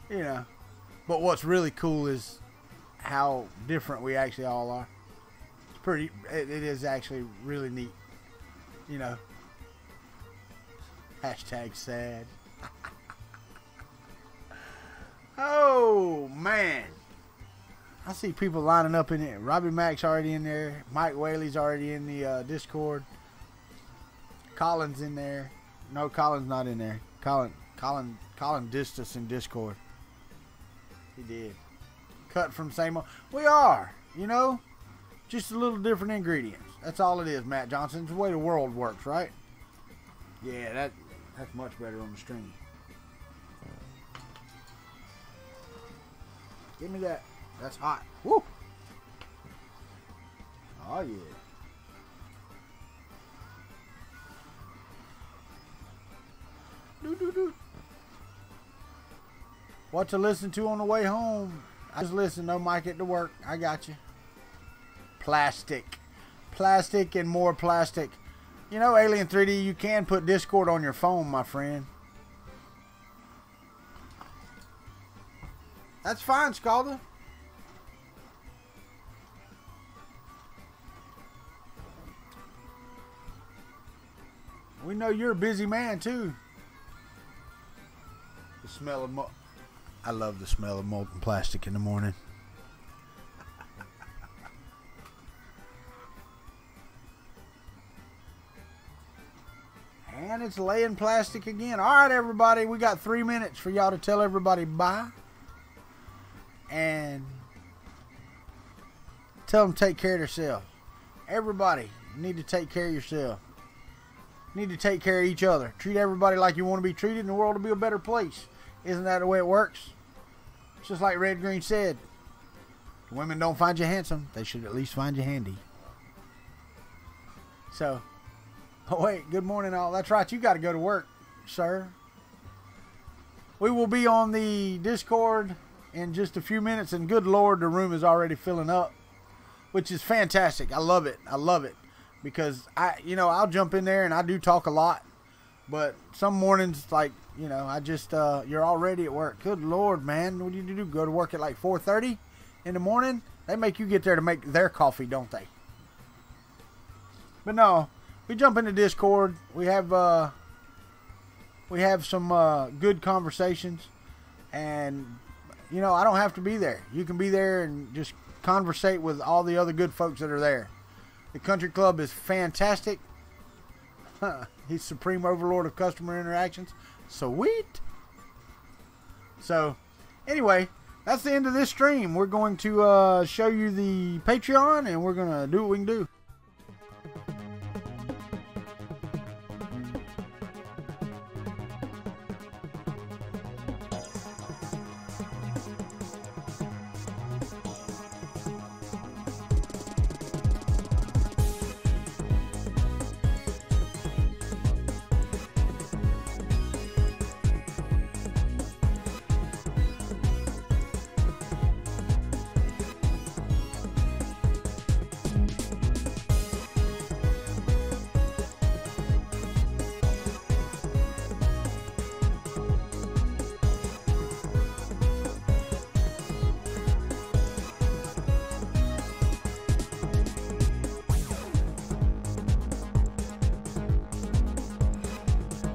You know. But what's really cool is how different we actually all are. It's pretty, it is actually really neat. You know. Hashtag sad. Oh, man. I see people lining up in it. Robbie Mack's already in there. Mike Whaley's already in the Discord. Colin's in there. No, Colin's not in there. Colin dissed us in Discord. He did. Cut from same old. We are, you know, just a little different ingredients. That's all it is, Matt Johnson. It's the way the world works, right? Yeah, that's much better on the string. Give me that. That's hot. Woo! Oh, yeah. Doo-doo-doo. What to listen to on the way home? I just listen. No mic at the work. I got you. Plastic. Plastic and more plastic. You know, Alien 3D, you can put Discord on your phone, my friend. That's fine, Scalda. We know you're a busy man, too. The smell of I love the smell of molten plastic in the morning. And it's laying plastic again. All right, everybody. We got 3 minutes for y'all to tell everybody bye. And tell them to take care of themselves. Everybody need to take care of yourself. Need to take care of each other. Treat everybody like you want to be treated, and the world will be a better place. Isn't that the way it works? It's just like Red Green said. If women don't find you handsome, they should at least find you handy. So, Oh wait, good morning all. That's right, you got to go to work, sir. We will be on the Discord in just a few minutes, and good Lord, the room is already filling up, which is fantastic. I love it. I love it because I'll jump in there and I do talk a lot, but some mornings, like, I just, you're already at work. Good Lord, man. What do you do? Go to work at like 4:30 in the morning? They make you get there to make their coffee, don't they? But no, we jump into Discord. We have some good conversations, and I don't have to be there. You can be there and just conversate with all the other good folks that are there. The country club is fantastic. He's supreme overlord of customer interactions. Sweet. So anyway, that's the end of this stream. We're going to show you the Patreon, and we're going to do what we can do.